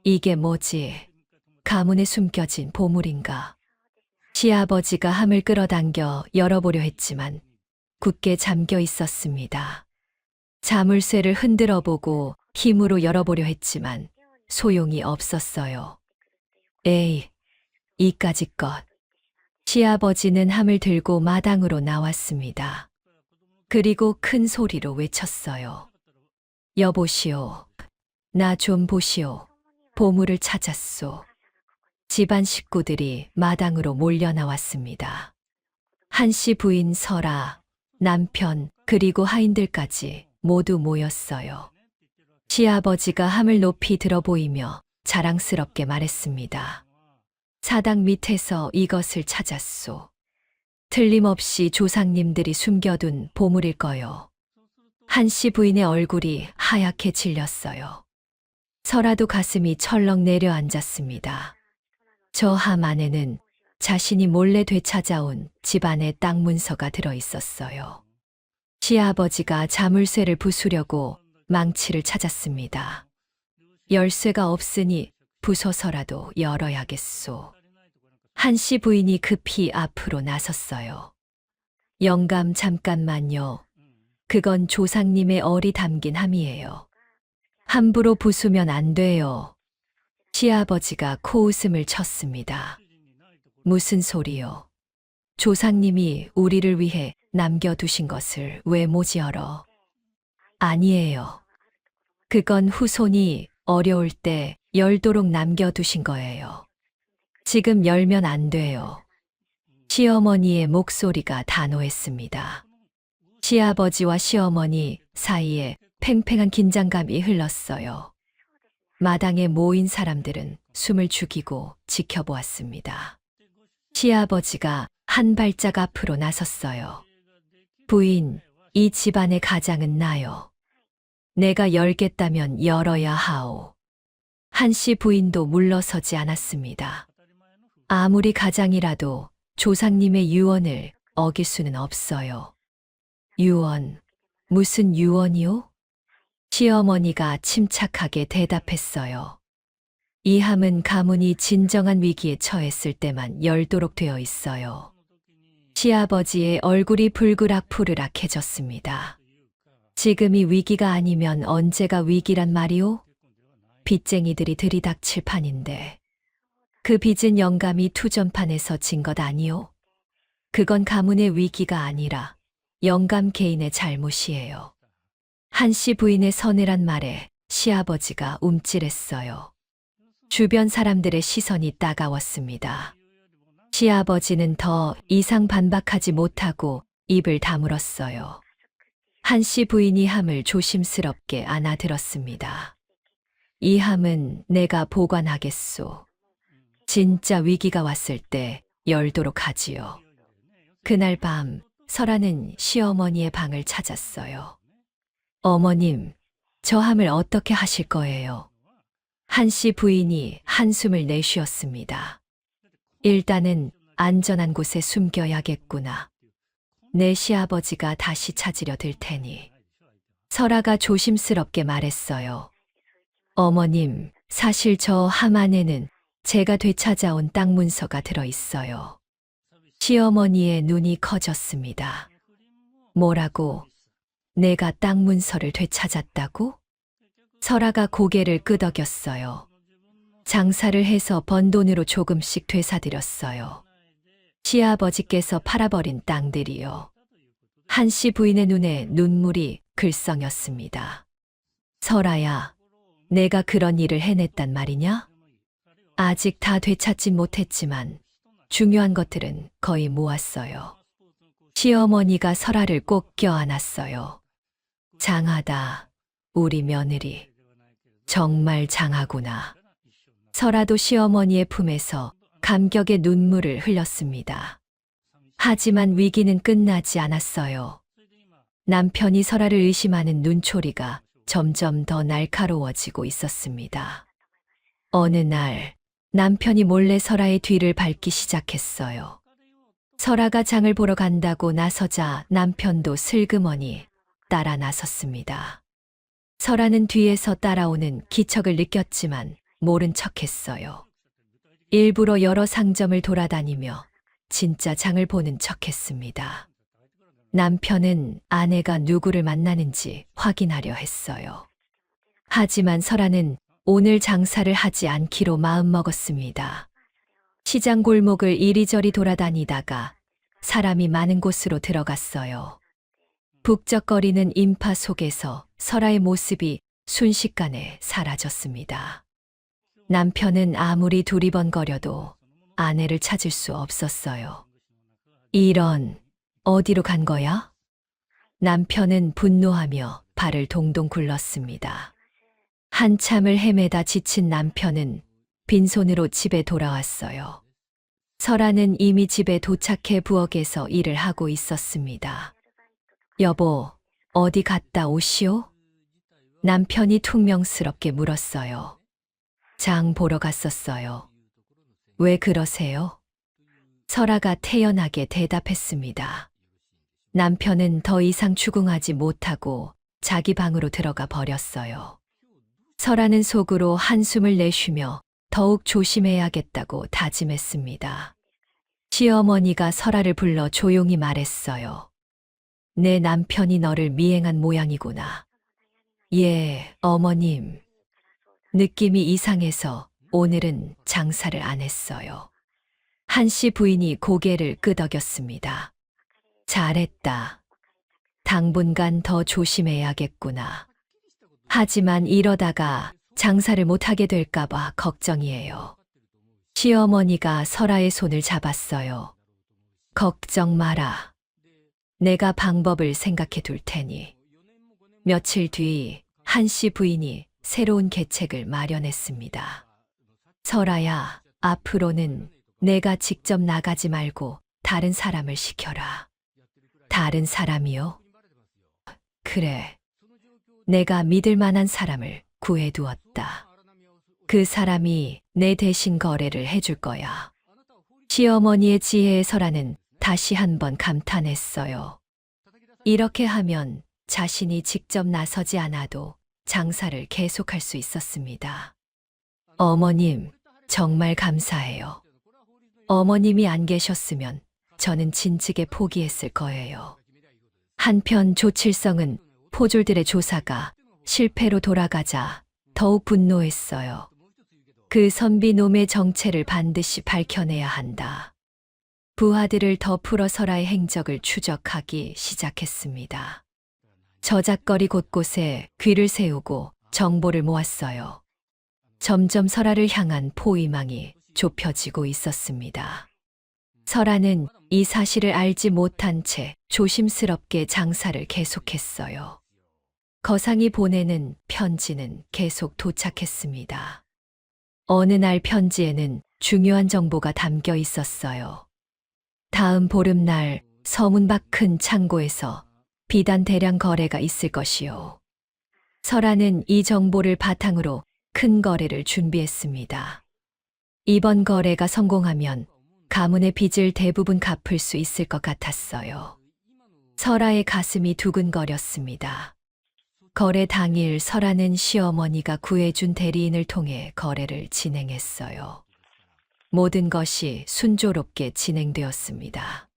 이게 뭐지? 가문에 숨겨진 보물인가? 시아버지가 함을 끌어당겨 열어보려 했지만 굳게 잠겨 있었습니다. 자물쇠를 흔들어 보고 힘으로 열어보려 했지만 소용이 없었어요. 에이, 이까짓 것. 시아버지는 함을 들고 마당으로 나왔습니다. 그리고 큰 소리로 외쳤어요. 여보시오. 나 좀 보시오. 보물을 찾았소. 집안 식구들이 마당으로 몰려 나왔습니다. 한씨 부인 설아, 남편, 그리고 하인들까지 모두 모였어요. 시아버지가 함을 높이 들어 보이며 자랑스럽게 말했습니다. 사당 밑에서 이것을 찾았소. 틀림없이 조상님들이 숨겨둔 보물일 거요. 한씨 부인의 얼굴이 하얗게 질렸어요. 설아도 가슴이 철렁 내려앉았습니다. 저 함 안에는 자신이 몰래 되찾아온 집안의 땅 문서가 들어 있었어요. 시아버지가 자물쇠를 부수려고 망치를 찾았습니다. 열쇠가 없으니 부숴서라도 열어야겠소. 한씨 부인이 급히 앞으로 나섰어요. 영감 잠깐만요. 그건 조상님의 얼이 담긴 함이에요. 함부로 부수면 안 돼요. 시아버지가 코웃음을 쳤습니다. 무슨 소리요? 조상님이 우리를 위해 남겨두신 것을 왜 못 열어? 아니에요. 그건 후손이 어려울 때 열도록 남겨두신 거예요. 지금 열면 안 돼요. 시어머니의 목소리가 단호했습니다. 시아버지와 시어머니 사이에 팽팽한 긴장감이 흘렀어요. 마당에 모인 사람들은 숨을 죽이고 지켜보았습니다. 시아버지가 한 발짝 앞으로 나섰어요. 부인, 이 집안의 가장은 나요. 내가 열겠다면 열어야 하오. 한씨 부인도 물러서지 않았습니다. 아무리 가장이라도 조상님의 유언을 어길 수는 없어요. 유언, 무슨 유언이요? 시어머니가 침착하게 대답했어요. 이 함은 가문이 진정한 위기에 처했을 때만 열도록 되어 있어요. 시아버지의 얼굴이 불그락푸르락해졌습니다. 지금이 위기가 아니면 언제가 위기란 말이오? 빚쟁이들이 들이닥칠 판인데 그 빚은 영감이 투전판에서 진 것 아니오? 그건 가문의 위기가 아니라 영감 개인의 잘못이에요. 한씨 부인의 서늘한 말에 시아버지가 움찔했어요. 주변 사람들의 시선이 따가웠습니다. 시아버지는 더 이상 반박하지 못하고 입을 다물었어요. 한씨 부인이 함을 조심스럽게 안아들었습니다. 이 함은 내가 보관하겠소. 진짜 위기가 왔을 때 열도록 하지요. 그날 밤 설아는 시어머니의 방을 찾았어요. 어머님, 저 함을 어떻게 하실 거예요? 한씨 부인이 한숨을 내쉬었습니다. 일단은 안전한 곳에 숨겨야겠구나. 내 시아버지가 다시 찾으려 들 테니. 설아가 조심스럽게 말했어요. 어머님, 사실 저 함 안에는 제가 되찾아온 땅 문서가 들어 있어요. 시어머니의 눈이 커졌습니다. 뭐라고? 내가 땅 문서를 되찾았다고? 설아가 고개를 끄덕였어요. 장사를 해서 번 돈으로 조금씩 되사들였어요. 시아버지께서 팔아버린 땅들이요. 한씨 부인의 눈에 눈물이 글썽였습니다. 설아야, 내가 그런 일을 해냈단 말이냐? 아직 다 되찾진 못했지만 중요한 것들은 거의 모았어요. 시어머니가 설아를 꼭 껴안았어요. 장하다, 우리 며느리. 정말 장하구나. 설아도 시어머니의 품에서 감격의 눈물을 흘렸습니다. 하지만 위기는 끝나지 않았어요. 남편이 설아를 의심하는 눈초리가 점점 더 날카로워지고 있었습니다. 어느 날 남편이 몰래 설아의 뒤를 밟기 시작했어요. 설아가 장을 보러 간다고 나서자 남편도 슬그머니 따라 나섰습니다. 설아는 뒤에서 따라오는 기척을 느꼈지만 모른 척했어요. 일부러 여러 상점을 돌아다니며 진짜 장을 보는 척했습니다. 남편은 아내가 누구를 만나는지 확인하려 했어요. 하지만 설아는 오늘 장사를 하지 않기로 마음먹었습니다. 시장 골목을 이리저리 돌아다니다가 사람이 많은 곳으로 들어갔어요. 북적거리는 인파 속에서 설아의 모습이 순식간에 사라졌습니다. 남편은 아무리 두리번거려도 아내를 찾을 수 없었어요. 이런, 어디로 간 거야? 남편은 분노하며 발을 동동 굴렀습니다. 한참을 헤매다 지친 남편은 빈손으로 집에 돌아왔어요. 설아는 이미 집에 도착해 부엌에서 일을 하고 있었습니다. 여보, 어디 갔다 오시오? 남편이 퉁명스럽게 물었어요. 장 보러 갔었어요. 왜 그러세요? 설아가 태연하게 대답했습니다. 남편은 더 이상 추궁하지 못하고 자기 방으로 들어가 버렸어요. 설아는 속으로 한숨을 내쉬며 더욱 조심해야겠다고 다짐했습니다. 시어머니가 설아를 불러 조용히 말했어요. 내 남편이 너를 미행한 모양이구나. 예, 어머님. 느낌이 이상해서 오늘은 장사를 안 했어요. 한씨 부인이 고개를 끄덕였습니다. 잘했다. 당분간 더 조심해야겠구나. 하지만 이러다가 장사를 못하게 될까봐 걱정이에요. 시어머니가 설아의 손을 잡았어요. 걱정 마라. 내가 방법을 생각해 둘 테니. 며칠 뒤 한씨 부인이 새로운 계책을 마련했습니다. 설아야, 앞으로는 내가 직접 나가지 말고 다른 사람을 시켜라. 다른 사람이요? 그래. 내가 믿을 만한 사람을 구해두었다. 그 사람이 내 대신 거래를 해줄 거야. 시어머니의 지혜에 설아는 다시 한번 감탄했어요. 이렇게 하면 자신이 직접 나서지 않아도 장사를 계속할 수 있었습니다. 어머님, 정말 감사해요. 어머님이 안 계셨으면 저는 진즉에 포기했을 거예요. 한편 조칠성은 포졸들의 조사가 실패로 돌아가자 더욱 분노했어요. 그 선비놈의 정체를 반드시 밝혀내야 한다. 부하들을 더 풀어 설아의 행적을 추적하기 시작했습니다. 저작거리 곳곳에 귀를 세우고 정보를 모았어요. 점점 설아를 향한 포위망이 좁혀지고 있었습니다. 설아는 이 사실을 알지 못한 채 조심스럽게 장사를 계속했어요. 거상이 보내는 편지는 계속 도착했습니다. 어느 날 편지에는 중요한 정보가 담겨 있었어요. 다음 보름날 서문 밖 큰 창고에서 비단 대량 거래가 있을 것이요. 설아는 이 정보를 바탕으로 큰 거래를 준비했습니다. 이번 거래가 성공하면 가문의 빚을 대부분 갚을 수 있을 것 같았어요. 설아의 가슴이 두근거렸습니다. 거래 당일 설아는 시어머니가 구해준 대리인을 통해 거래를 진행했어요. 모든 것이 순조롭게 진행되었습니다.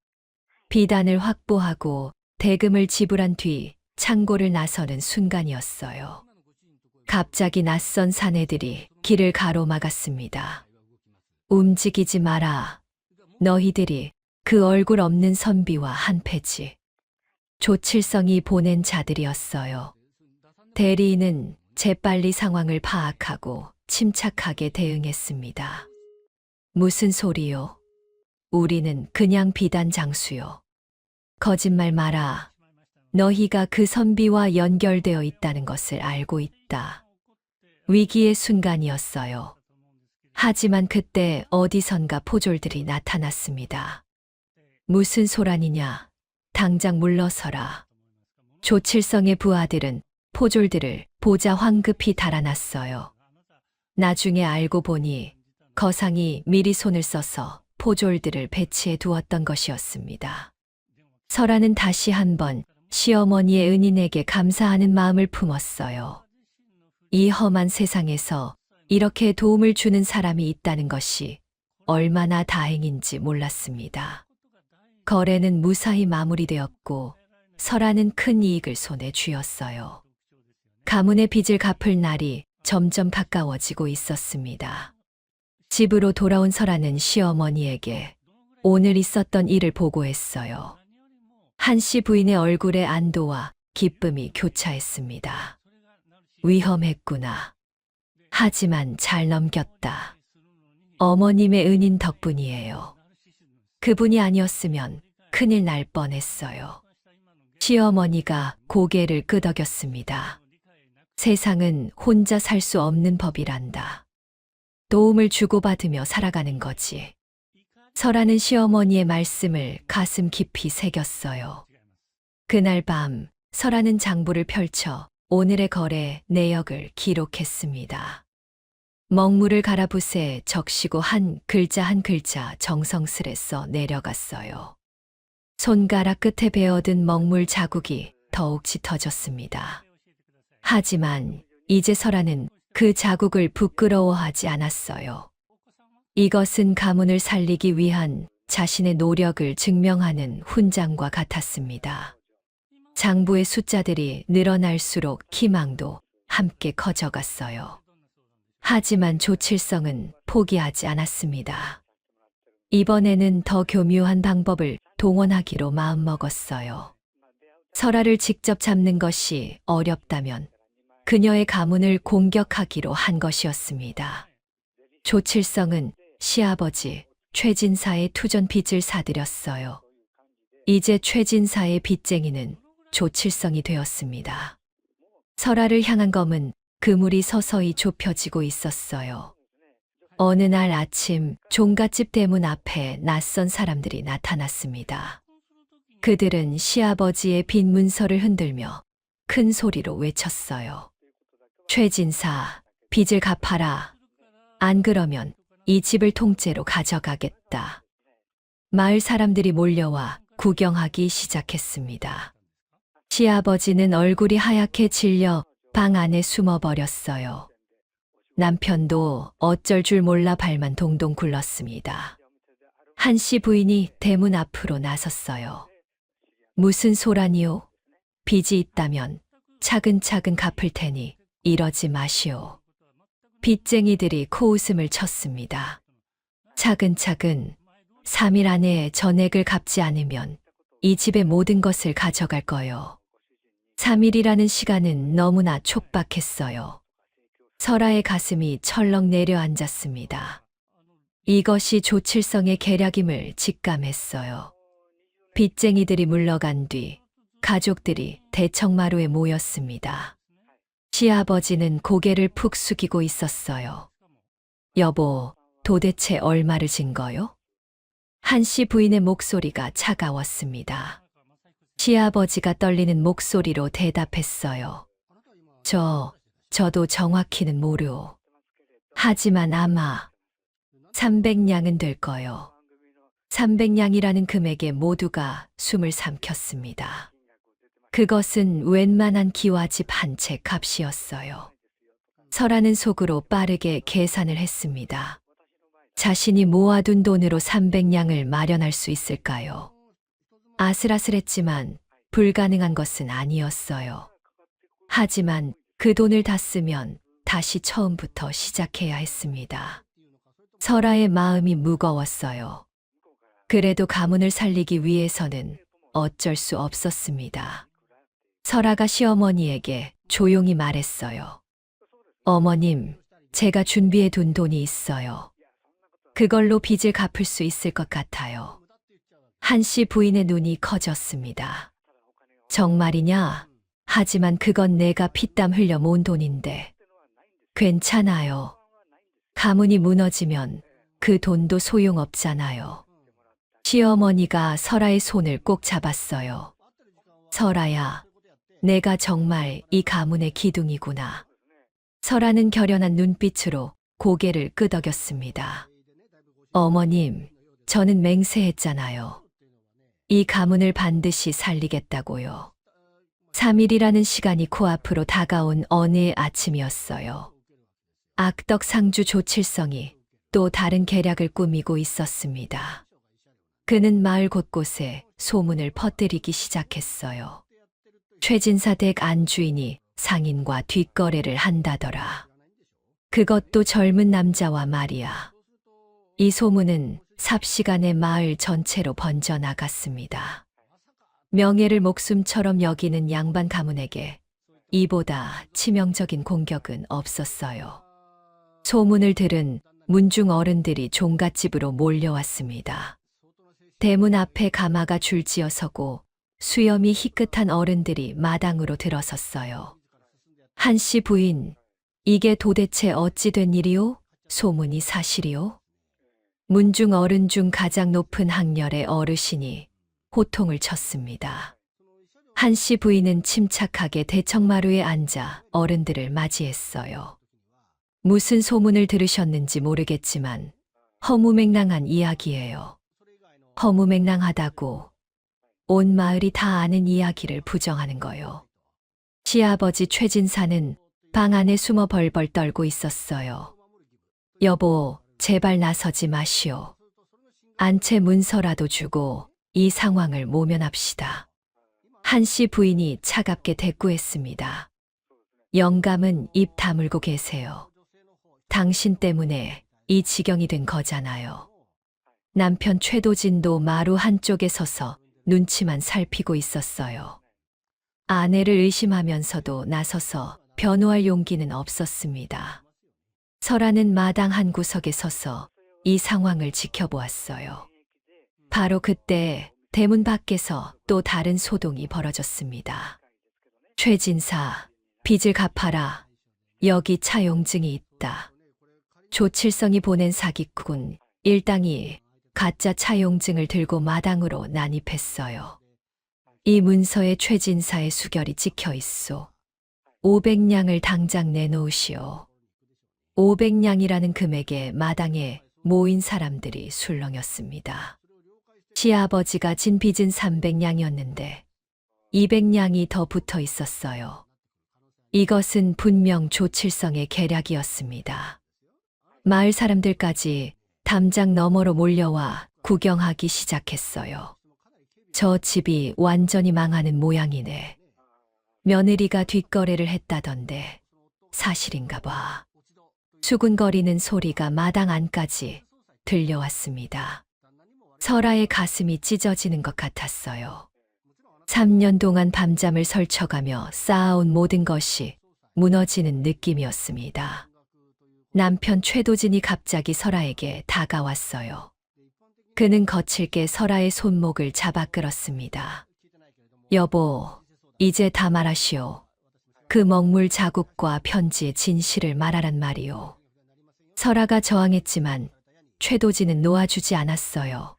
비단을 확보하고 대금을 지불한 뒤 창고를 나서는 순간이었어요. 갑자기 낯선 사내들이 길을 가로막았습니다. 움직이지 마라. 너희들이 그 얼굴 없는 선비와 한패지. 조칠성이 보낸 자들이었어요. 대리인은 재빨리 상황을 파악하고 침착하게 대응했습니다. 무슨 소리요? 우리는 그냥 비단 장수요. 거짓말 마라. 너희가 그 선비와 연결되어 있다는 것을 알고 있다. 위기의 순간이었어요. 하지만 그때 어디선가 포졸들이 나타났습니다. 무슨 소란이냐? 당장 물러서라. 조칠성의 부하들은 포졸들을 보자 황급히 달아났어요. 나중에 알고 보니 거상이 미리 손을 써서 포졸들을 배치해 두었던 것이었습니다. 설아는 다시 한번 시어머니의 은인에게 감사하는 마음을 품었어요. 이 험한 세상에서 이렇게 도움을 주는 사람이 있다는 것이 얼마나 다행인지 몰랐습니다. 거래는 무사히 마무리되었고 설아는 큰 이익을 손에 쥐었어요. 가문의 빚을 갚을 날이 점점 가까워지고 있었습니다. 집으로 돌아온 설아는 시어머니에게 오늘 있었던 일을 보고했어요. 한씨 부인의 얼굴에 안도와 기쁨이 교차했습니다. 위험했구나. 하지만 잘 넘겼다. 어머님의 은인 덕분이에요. 그분이 아니었으면 큰일 날 뻔했어요. 시어머니가 고개를 끄덕였습니다. 세상은 혼자 살 수 없는 법이란다. 도움을 주고받으며 살아가는 거지. 설아는 시어머니의 말씀을 가슴 깊이 새겼어요. 그날 밤 설아는 장부를 펼쳐 오늘의 거래 내역을 기록했습니다. 먹물을 갈아붓에 적시고 한 글자 정성스레 써 내려갔어요. 손가락 끝에 베어든 먹물 자국이 더욱 짙어졌습니다. 하지만 이제 설아는 그 자국을 부끄러워하지 않았어요. 이것은 가문을 살리기 위한 자신의 노력을 증명하는 훈장과 같았습니다. 장부의 숫자들이 늘어날수록 희망도 함께 커져갔어요. 하지만 조칠성은 포기하지 않았습니다. 이번에는 더 교묘한 방법을 동원하기로 마음먹었어요. 설아를 직접 잡는 것이 어렵다면 그녀의 가문을 공격하기로 한 것이었습니다. 조칠성은 시아버지 최진사의 투전 빚을 사들였어요. 이제 최진사의 빚쟁이는 조칠성이 되었습니다. 설아를 향한 검은 그물이 서서히 좁혀지고 있었어요. 어느 날 아침 종갓집 대문 앞에 낯선 사람들이 나타났습니다. 그들은 시아버지의 빈 문서를 흔들며 큰 소리로 외쳤어요. 최진사, 빚을 갚아라. 안 그러면 이 집을 통째로 가져가겠다. 마을 사람들이 몰려와 구경하기 시작했습니다. 시아버지는 얼굴이 하얗게 질려 방 안에 숨어버렸어요. 남편도 어쩔 줄 몰라 발만 동동 굴렀습니다. 한씨 부인이 대문 앞으로 나섰어요. 무슨 소란이요? 빚이 있다면 차근차근 갚을 테니 이러지 마시오. 빚쟁이들이 코웃음을 쳤습니다. 차근차근 3일 안에 전액을 갚지 않으면 이 집의 모든 것을 가져갈 거요. 3일이라는 시간은 너무나 촉박했어요. 설아의 가슴이 철렁 내려앉았습니다. 이것이 조칠성의 계략임을 직감했어요. 빚쟁이들이 물러간 뒤 가족들이 대청마루에 모였습니다. 시아버지는 고개를 푹 숙이고 있었어요. 여보, 도대체 얼마를 진 거요? 한씨 부인의 목소리가 차가웠습니다. 시아버지가 떨리는 목소리로 대답했어요. 저도 정확히는 모르오. 하지만 아마 300냥은 될 거요. 300냥이라는 금액에 모두가 숨을 삼켰습니다. 그것은 웬만한 기와집 한 채 값이었어요. 설아는 속으로 빠르게 계산을 했습니다. 자신이 모아둔 돈으로 300냥을 마련할 수 있을까요? 아슬아슬했지만 불가능한 것은 아니었어요. 하지만 그 돈을 다 쓰면 다시 처음부터 시작해야 했습니다. 설아의 마음이 무거웠어요. 그래도 가문을 살리기 위해서는 어쩔 수 없었습니다. 설아가 시어머니에게 조용히 말했어요. 어머님, 제가 준비해 둔 돈이 있어요. 그걸로 빚을 갚을 수 있을 것 같아요. 한씨 부인의 눈이 커졌습니다. 정말이냐? 하지만 그건 내가 피땀 흘려 모은 돈인데. 괜찮아요. 가문이 무너지면 그 돈도 소용없잖아요. 시어머니가 설아의 손을 꼭 잡았어요. 설아야, 내가 정말 이 가문의 기둥이구나. 설아는 결연한 눈빛으로 고개를 끄덕였습니다. 어머님, 저는 맹세했잖아요. 이 가문을 반드시 살리겠다고요. 3일이라는 시간이 코앞으로 다가온 어느 아침이었어요. 악덕 상주 조칠성이 또 다른 계략을 꾸미고 있었습니다. 그는 마을 곳곳에 소문을 퍼뜨리기 시작했어요. 최진사 댁 안주인이 상인과 뒷거래를 한다더라. 그것도 젊은 남자와 말이야. 이 소문은 삽시간에 마을 전체로 번져나갔습니다. 명예를 목숨처럼 여기는 양반 가문에게 이보다 치명적인 공격은 없었어요. 소문을 들은 문중 어른들이 종갓집으로 몰려왔습니다. 대문 앞에 가마가 줄지어 서고 수염이 희끗한 어른들이 마당으로 들어섰어요. 한씨 부인, 이게 도대체 어찌 된 일이오? 소문이 사실이오? 문중 어른 중 가장 높은 학렬의 어르신이 호통을 쳤습니다. 한씨 부인은 침착하게 대청마루에 앉아 어른들을 맞이했어요. 무슨 소문을 들으셨는지 모르겠지만 허무맹랑한 이야기예요. 허무맹랑하다고 온 마을이 다 아는 이야기를 부정하는 거요. 시아버지 최진사는 방 안에 숨어 벌벌 떨고 있었어요. 여보, 제발 나서지 마시오. 안채 문서라도 주고 이 상황을 모면합시다. 한씨 부인이 차갑게 대꾸했습니다. 영감은 입 다물고 계세요. 당신 때문에 이 지경이 된 거잖아요. 남편 최도진도 마루 한쪽에 서서 눈치만 살피고 있었어요. 아내를 의심하면서도 나서서 변호할 용기는 없었습니다. 설아는 마당 한 구석에 서서 이 상황을 지켜보았어요. 바로 그때 대문 밖에서 또 다른 소동이 벌어졌습니다. 최진사, 빚을 갚아라. 여기 차용증이 있다. 조칠성이 보낸 사기꾼 일당이 가짜 차용증을 들고 마당으로 난입했어요. 이 문서에 최진사의 수결이 찍혀 있소. 500냥을 당장 내놓으시오. 500냥이라는 금액에 마당에 모인 사람들이 술렁였습니다. 시아버지가 진 빚은 300냥이었는데 200냥이 더 붙어 있었어요. 이것은 분명 조칠성의 계략이었습니다. 마을 사람들까지 담장 너머로 몰려와 구경하기 시작했어요. 저 집이 완전히 망하는 모양이네. 며느리가 뒷거래를 했다던데 사실인가 봐. 수군거리는 소리가 마당 안까지 들려왔습니다. 설아의 가슴이 찢어지는 것 같았어요. 3년 동안 밤잠을 설쳐가며 쌓아온 모든 것이 무너지는 느낌이었습니다. 남편 최도진이 갑자기 설아에게 다가왔어요. 그는 거칠게 설아의 손목을 잡아 끌었습니다. 여보, 이제 다 말하시오. 그 먹물 자국과 편지의 진실을 말하란 말이오. 설아가 저항했지만 최도진은 놓아주지 않았어요.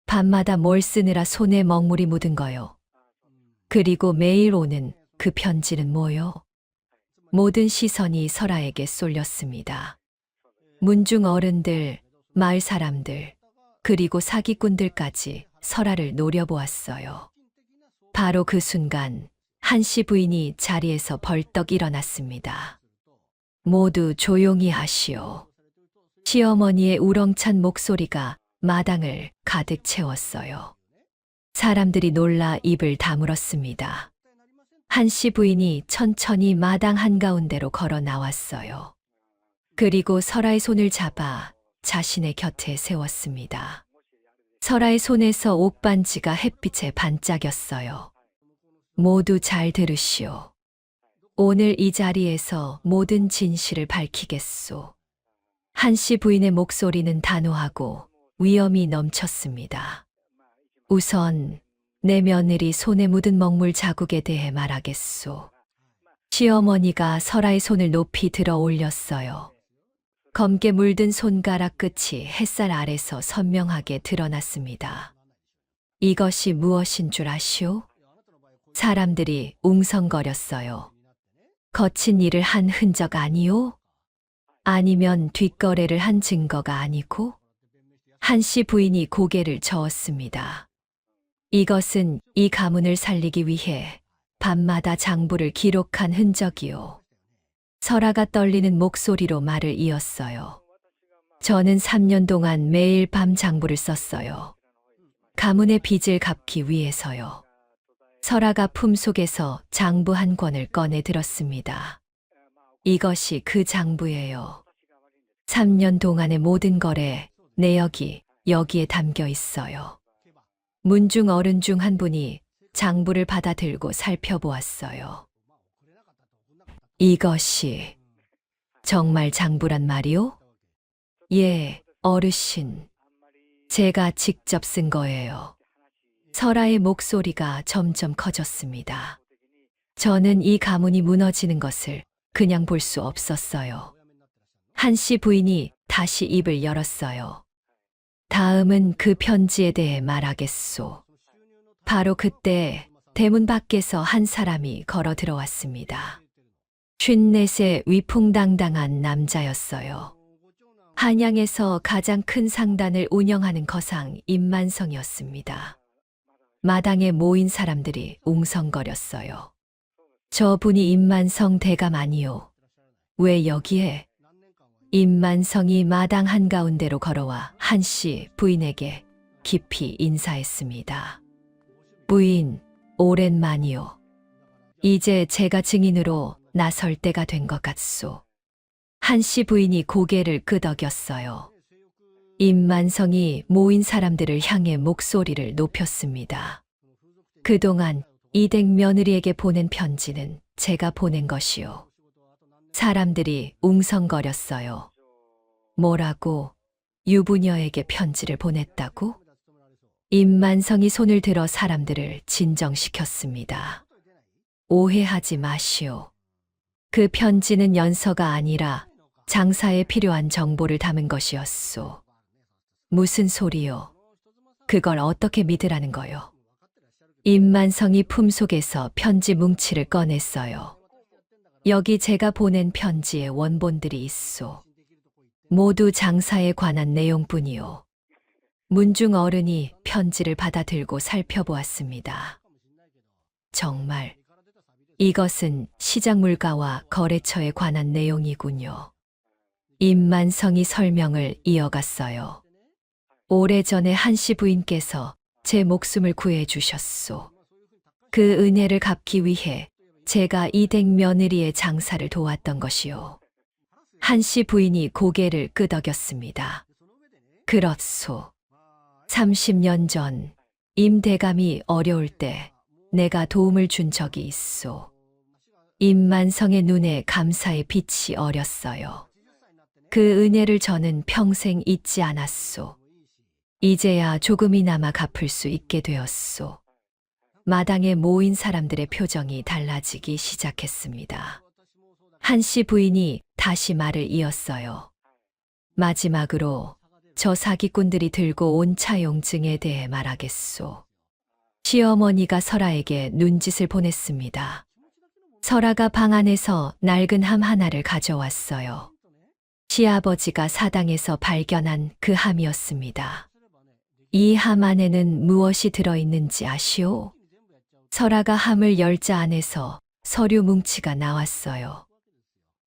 밤마다 뭘 쓰느라 손에 먹물이 묻은 거요. 그리고 매일 오는 그 편지는 뭐요? 모든 시선이 설아에게 쏠렸습니다. 문중 어른들, 마을 사람들, 그리고 사기꾼들까지 설아를 노려보았어요. 바로 그 순간 한씨 부인이 자리에서 벌떡 일어났습니다. 모두 조용히 하시오. 시어머니의 우렁찬 목소리가 마당을 가득 채웠어요. 사람들이 놀라 입을 다물었습니다. 한씨 부인이 천천히 마당 한가운데로 걸어 나왔어요. 그리고 설아의 손을 잡아 자신의 곁에 세웠습니다. 설아의 손에서 옥반지가 햇빛에 반짝였어요. 모두 잘 들으시오. 오늘 이 자리에서 모든 진실을 밝히겠소. 한씨 부인의 목소리는 단호하고 위엄이 넘쳤습니다. 우선 내 며느리 손에 묻은 먹물 자국에 대해 말하겠소. 시어머니가 설아의 손을 높이 들어 올렸어요. 검게 물든 손가락 끝이 햇살 아래서 선명하게 드러났습니다. 이것이 무엇인 줄 아시오? 사람들이 웅성거렸어요. 거친 일을 한 흔적 아니오? 아니면 뒷거래를 한 증거가 아니고? 한씨 부인이 고개를 저었습니다. 이것은 이 가문을 살리기 위해 밤마다 장부를 기록한 흔적이요. 설아가 떨리는 목소리로 말을 이었어요. 저는 3년 동안 매일 밤 장부를 썼어요. 가문의 빚을 갚기 위해서요. 설아가 품속에서 장부 한 권을 꺼내 들었습니다. 이것이 그 장부예요. 3년 동안의 모든 거래, 내역이 여기에 담겨 있어요. 문중 어른 중 한 분이 장부를 받아 들고 살펴보았어요. 이것이 정말 장부란 말이요? 예, 어르신. 제가 직접 쓴 거예요. 설아의 목소리가 점점 커졌습니다. 저는 이 가문이 무너지는 것을 그냥 볼 수 없었어요. 한씨 부인이 다시 입을 열었어요. 다음은 그 편지에 대해 말하겠소. 바로 그때 대문 밖에서 한 사람이 걸어 들어왔습니다. 54세 위풍당당한 남자였어요. 한양에서 가장 큰 상단을 운영하는 거상 임만성이었습니다. 마당에 모인 사람들이 웅성거렸어요. 저분이 임만성 대감 아니요. 왜 여기에? 임만성이 마당 한가운데로 걸어와 한씨 부인에게 깊이 인사했습니다. 부인, 오랜만이요. 이제 제가 증인으로 나설 때가 된 것 같소. 한씨 부인이 고개를 끄덕였어요. 임만성이 모인 사람들을 향해 목소리를 높였습니다. 그동안 이댁 며느리에게 보낸 편지는 제가 보낸 것이요. 사람들이 웅성거렸어요. 뭐라고? 유부녀에게 편지를 보냈다고? 임만성이 손을 들어 사람들을 진정시켰습니다. 오해하지 마시오. 그 편지는 연서가 아니라 장사에 필요한 정보를 담은 것이었소. 무슨 소리요? 그걸 어떻게 믿으라는 거요? 임만성이 품속에서 편지 뭉치를 꺼냈어요. 여기 제가 보낸 편지의 원본들이 있소. 모두 장사에 관한 내용뿐이요. 문중 어른이 편지를 받아 들고 살펴보았습니다. 정말 이것은 시장 물가와 거래처에 관한 내용이군요. 임만성이 설명을 이어갔어요. 오래전에 한씨 부인께서 제 목숨을 구해 주셨소. 그 은혜를 갚기 위해 제가 이댁 며느리의 장사를 도왔던 것이요. 한씨 부인이 고개를 끄덕였습니다. 그렇소. 30년 전 임대감이 어려울 때 내가 도움을 준 적이 있소. 임만성의 눈에 감사의 빛이 어렸어요. 그 은혜를 저는 평생 잊지 않았소. 이제야 조금이나마 갚을 수 있게 되었소. 마당에 모인 사람들의 표정이 달라지기 시작했습니다. 한씨 부인이 다시 말을 이었어요. 마지막으로 저 사기꾼들이 들고 온 차용증에 대해 말하겠소. 시어머니가 설아에게 눈짓을 보냈습니다. 설아가 방 안에서 낡은 함 하나를 가져왔어요. 시아버지가 사당에서 발견한 그 함이었습니다. 이 함 안에는 무엇이 들어있는지 아시오? 설아가 함을 열자 안에서 서류 뭉치가 나왔어요.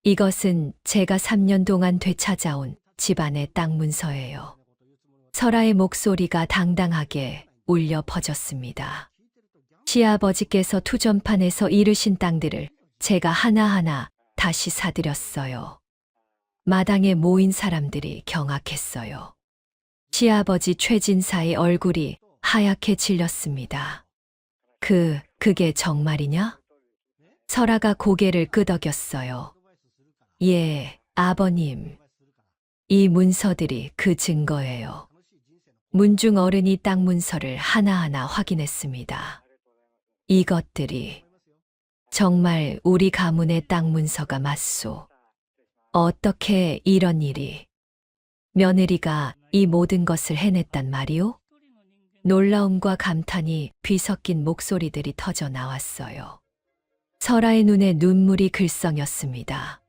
이것은 제가 3년 동안 되찾아온 집안의 땅 문서예요. 설아의 목소리가 당당하게 울려 퍼졌습니다. 시아버지께서 투전판에서 잃으신 땅들을 제가 하나하나 다시 사드렸어요. 마당에 모인 사람들이 경악했어요. 시아버지 최진사의 얼굴이 하얗게 질렸습니다. 그게 정말이냐? 설아가 고개를 끄덕였어요. 예, 아버님. 이 문서들이 그 증거예요. 문중 어른이 땅 문서를 하나하나 확인했습니다. 이것들이 정말 우리 가문의 땅 문서가 맞소. 어떻게 이런 일이? 며느리가 이 모든 것을 해냈단 말이오? 놀라움과 감탄이 뒤섞인 목소리들이 터져 나왔어요. 설아의 눈에 눈물이 글썽였습니다.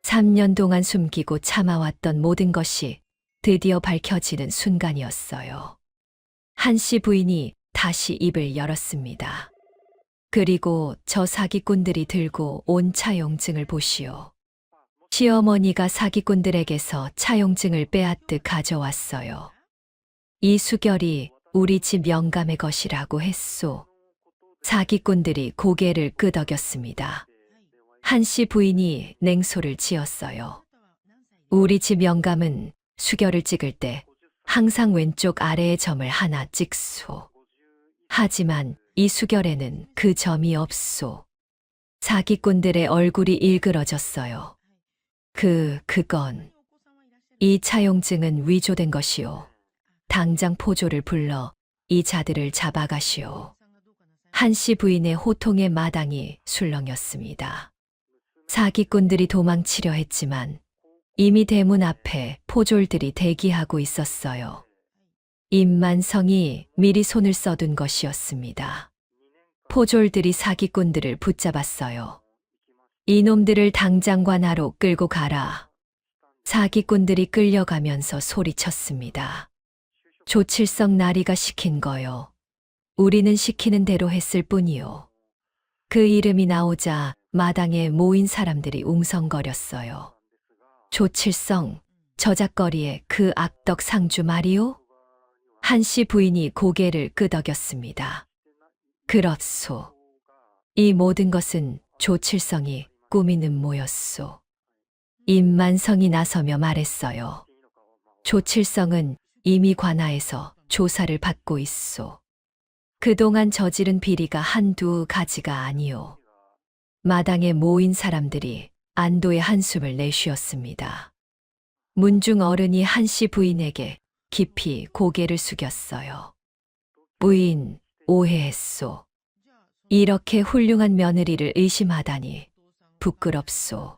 3년 동안 숨기고 참아왔던 모든 것이 드디어 밝혀지는 순간이었어요. 한씨 부인이 다시 입을 열었습니다. 그리고 저 사기꾼들이 들고 온 차용증을 보시오. 시어머니가 사기꾼들에게서 차용증을 빼앗듯 가져왔어요. 이 수결이 우리 집 영감의 것이라고 했소. 사기꾼들이 고개를 끄덕였습니다. 한씨 부인이 냉소를 지었어요. 우리 집 영감은 수결을 찍을 때 항상 왼쪽 아래의 점을 하나 찍소. 하지만 이 수결에는 그 점이 없소. 사기꾼들의 얼굴이 일그러졌어요. 그건 이 차용증은 위조된 것이오. 당장 포조를 불러 이 자들을 잡아가시오. 한씨 부인의 호통의 마당이 술렁였습니다. 사기꾼들이 도망치려 했지만 이미 대문 앞에 포졸들이 대기하고 있었어요. 임만성이 미리 손을 써둔 것이었습니다. 포졸들이 사기꾼들을 붙잡았어요. 이놈들을 당장 관하로 끌고 가라. 사기꾼들이 끌려가면서 소리쳤습니다. 조칠성 나리가 시킨 거요. 우리는 시키는 대로 했을 뿐이요. 그 이름이 나오자 마당에 모인 사람들이 웅성거렸어요. 조칠성, 저작거리의 그 악덕 상주 말이오? 한씨 부인이 고개를 끄덕였습니다. 그렇소. 이 모든 것은 조칠성이 꾸민 음모였소. 임만성이 나서며 말했어요. 조칠성은 이미 관아에서 조사를 받고 있소. 그동안 저지른 비리가 한두 가지가 아니오. 마당에 모인 사람들이 안도의 한숨을 내쉬었습니다. 문중 어른이 한씨 부인에게 깊이 고개를 숙였어요. 부인, 오해했소. 이렇게 훌륭한 며느리를 의심하다니 부끄럽소.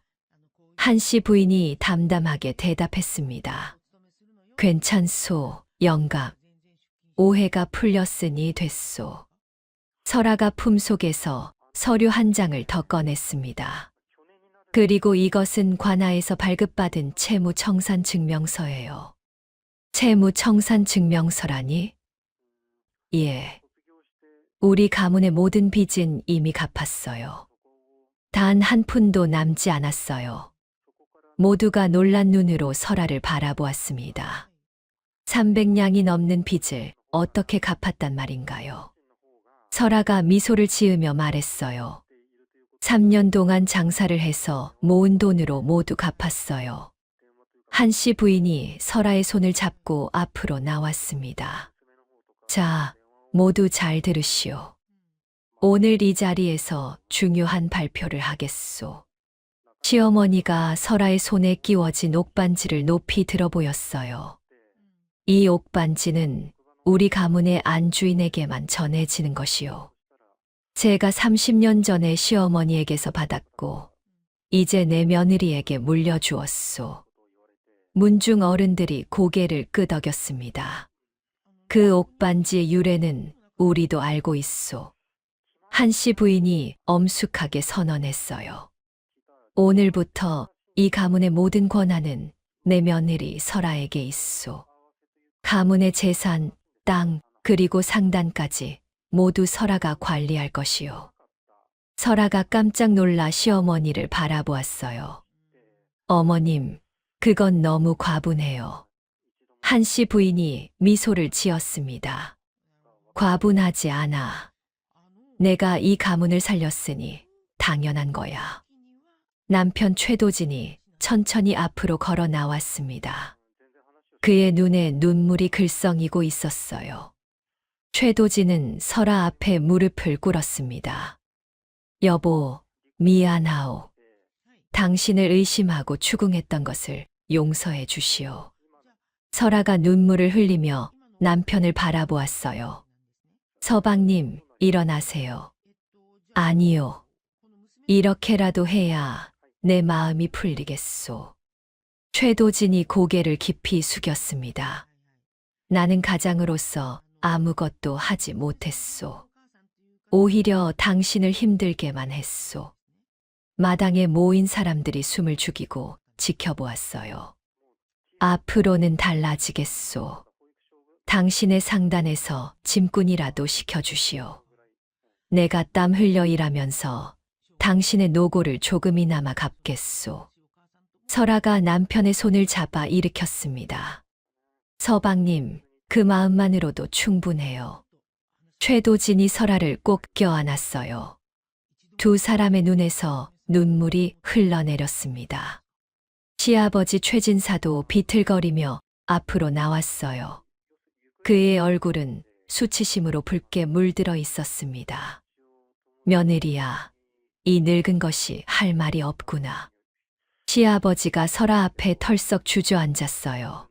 한씨 부인이 담담하게 대답했습니다. 괜찮소, 영감. 오해가 풀렸으니 됐소. 설아가 품속에서 서류 한 장을 더 꺼냈습니다. 그리고 이것은 관아에서 발급받은 채무청산 증명서예요. 채무청산 증명서라니? 예. 우리 가문의 모든 빚은 이미 갚았어요. 단 한 푼도 남지 않았어요. 모두가 놀란 눈으로 설아를 바라보았습니다. 300냥이 넘는 빚을 어떻게 갚았단 말인가요? 설아가 미소를 지으며 말했어요. 3년 동안 장사를 해서 모은 돈으로 모두 갚았어요. 한씨 부인이 설아의 손을 잡고 앞으로 나왔습니다. 자, 모두 잘 들으시오. 오늘 이 자리에서 중요한 발표를 하겠소. 시어머니가 설아의 손에 끼워진 옥반지를 높이 들어 보였어요. 이 옥반지는 우리 가문의 안주인에게만 전해지는 것이요. 제가 30년 전에 시어머니에게서 받았고 이제 내 며느리에게 물려주었소. 문중 어른들이 고개를 끄덕였습니다. 그 옥반지의 유래는 우리도 알고 있소. 한씨 부인이 엄숙하게 선언했어요. 오늘부터 이 가문의 모든 권한은 내 며느리 설아에게 있소. 가문의 재산, 땅, 그리고 상단까지 모두 설아가 관리할 것이요. 설아가 깜짝 놀라 시어머니를 바라보았어요. 어머님, 그건 너무 과분해요. 한씨 부인이 미소를 지었습니다. 과분하지 않아. 내가 이 가문을 살렸으니 당연한 거야. 남편 최도진이 천천히 앞으로 걸어 나왔습니다. 그의 눈에 눈물이 글썽이고 있었어요. 최도진은 설아 앞에 무릎을 꿇었습니다. 여보, 미안하오. 당신을 의심하고 추궁했던 것을 용서해 주시오. 설아가 눈물을 흘리며 남편을 바라보았어요. 서방님, 일어나세요. 아니요. 이렇게라도 해야 내 마음이 풀리겠소. 최도진이 고개를 깊이 숙였습니다. 나는 가장으로서 아무것도 하지 못했소. 오히려 당신을 힘들게만 했소. 마당에 모인 사람들이 숨을 죽이고 지켜보았어요. 앞으로는 달라지겠소. 당신의 상단에서 짐꾼이라도 시켜주시오. 내가 땀 흘려 일하면서 당신의 노고를 조금이나마 갚겠소. 설아가 남편의 손을 잡아 일으켰습니다. 서방님, 그 마음만으로도 충분해요. 최도진이 설아를 꼭 껴안았어요. 두 사람의 눈에서 눈물이 흘러내렸습니다. 시아버지 최진사도 비틀거리며 앞으로 나왔어요. 그의 얼굴은 수치심으로 붉게 물들어 있었습니다. 며느리야, 이 늙은 것이 할 말이 없구나. 시아버지가 설아 앞에 털썩 주저앉았어요.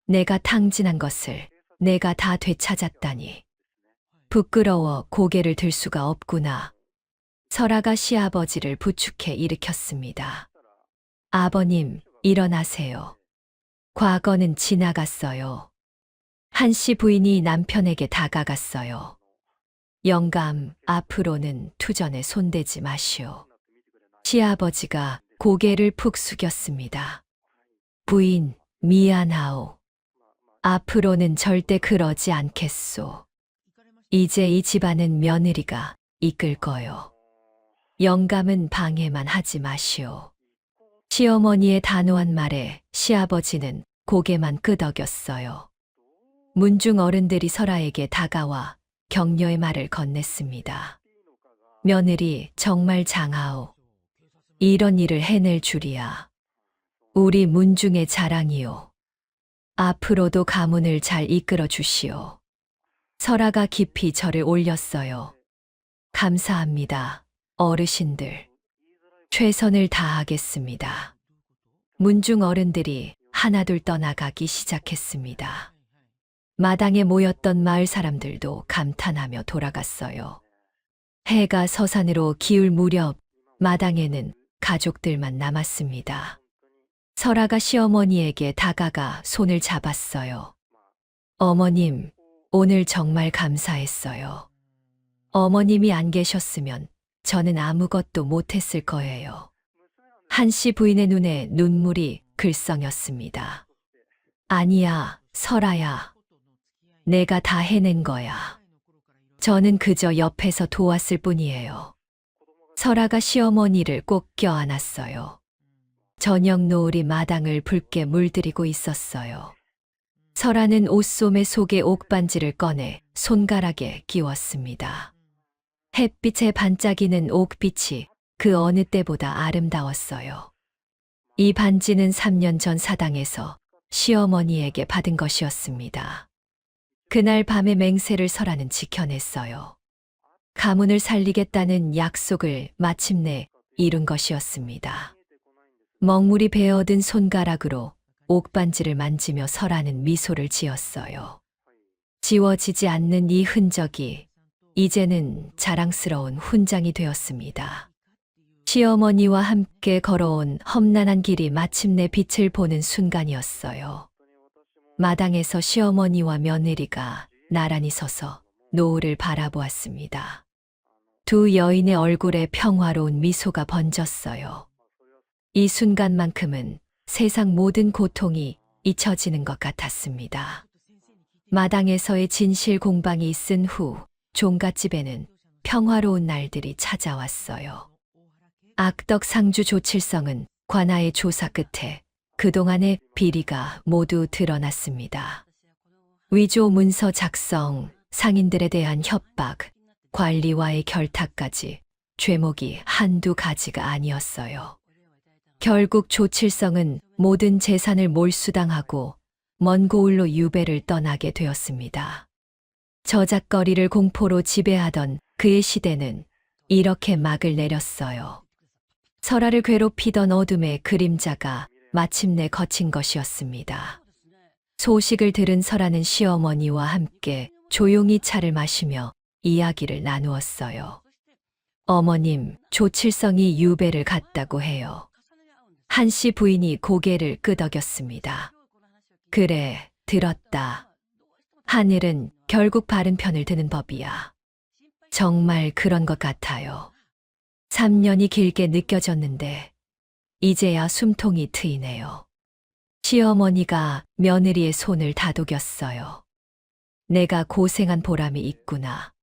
내가 탕진한 것을 내가 다 되찾았다니. 부끄러워 고개를 들 수가 없구나. 설아가 시아버지를 부축해 일으켰습니다. 아버님, 일어나세요. 과거는 지나갔어요. 한씨 부인이 남편에게 다가갔어요. 영감, 앞으로는 투전에 손대지 마시오. 시아버지가 고개를 푹 숙였습니다. 부인, 미안하오. 앞으로는 절대 그러지 않겠소. 이제 이 집안은 며느리가 이끌 거요. 영감은 방해만 하지 마시오. 시어머니의 단호한 말에 시아버지는 고개만 끄덕였어요. 문중 어른들이 설아에게 다가와 격려의 말을 건넸습니다. 며느리 정말 장하오. 이런 일을 해낼 줄이야. 우리 문중의 자랑이요. 앞으로도 가문을 잘 이끌어 주시오. 설아가 깊이 절을 올렸어요. 감사합니다, 어르신들. 최선을 다하겠습니다. 문중 어른들이 하나둘 떠나가기 시작했습니다. 마당에 모였던 마을 사람들도 감탄하며 돌아갔어요. 해가 서산으로 기울 무렵 마당에는 가족들만 남았습니다. 설아가 시어머니에게 다가가 손을 잡았어요. 어머님, 오늘 정말 감사했어요. 어머님이 안 계셨으면 저는 아무것도 못했을 거예요. 한씨 부인의 눈에 눈물이 글썽였습니다. 아니야, 설아야. 내가 다 해낸 거야. 저는 그저 옆에서 도왔을 뿐이에요. 설아가 시어머니를 꼭 껴안았어요. 저녁 노을이 마당을 붉게 물들이고 있었어요. 설아는 옷소매 속에 옥반지를 꺼내 손가락에 끼웠습니다. 햇빛에 반짝이는 옥빛이 그 어느 때보다 아름다웠어요. 이 반지는 3년 전 사당에서 시어머니에게 받은 것이었습니다. 그날 밤의 맹세를 설아는 지켜냈어요. 가문을 살리겠다는 약속을 마침내 이룬 것이었습니다. 먹물이 배어든 손가락으로 옥반지를 만지며 설아는 미소를 지었어요. 지워지지 않는 이 흔적이 이제는 자랑스러운 훈장이 되었습니다. 시어머니와 함께 걸어온 험난한 길이 마침내 빛을 보는 순간이었어요. 마당에서 시어머니와 며느리가 나란히 서서 노을을 바라보았습니다. 두 여인의 얼굴에 평화로운 미소가 번졌어요. 이 순간만큼은 세상 모든 고통이 잊혀지는 것 같았습니다. 마당에서의 진실 공방이 있은 후 종갓집에는 평화로운 날들이 찾아왔어요. 악덕 상주 조칠성은 관아의 조사 끝에 그동안의 비리가 모두 드러났습니다. 위조 문서 작성, 상인들에 대한 협박, 관리와의 결탁까지 죄목이 한두 가지가 아니었어요. 결국 조칠성은 모든 재산을 몰수당하고 먼 고을로 유배를 떠나게 되었습니다. 저작거리를 공포로 지배하던 그의 시대는 이렇게 막을 내렸어요. 설아를 괴롭히던 어둠의 그림자가 마침내 거친 것이었습니다. 소식을 들은 설아는 시어머니와 함께 조용히 차를 마시며 이야기를 나누었어요. 어머님, 조칠성이 유배를 갔다고 해요. 한씨 부인이 고개를 끄덕였습니다. 그래, 들었다. 하늘은 결국 바른 편을 드는 법이야. 정말 그런 것 같아요. 3년이 길게 느껴졌는데 이제야 숨통이 트이네요. 시어머니가 며느리의 손을 다독였어요. 내가 고생한 보람이 있구나.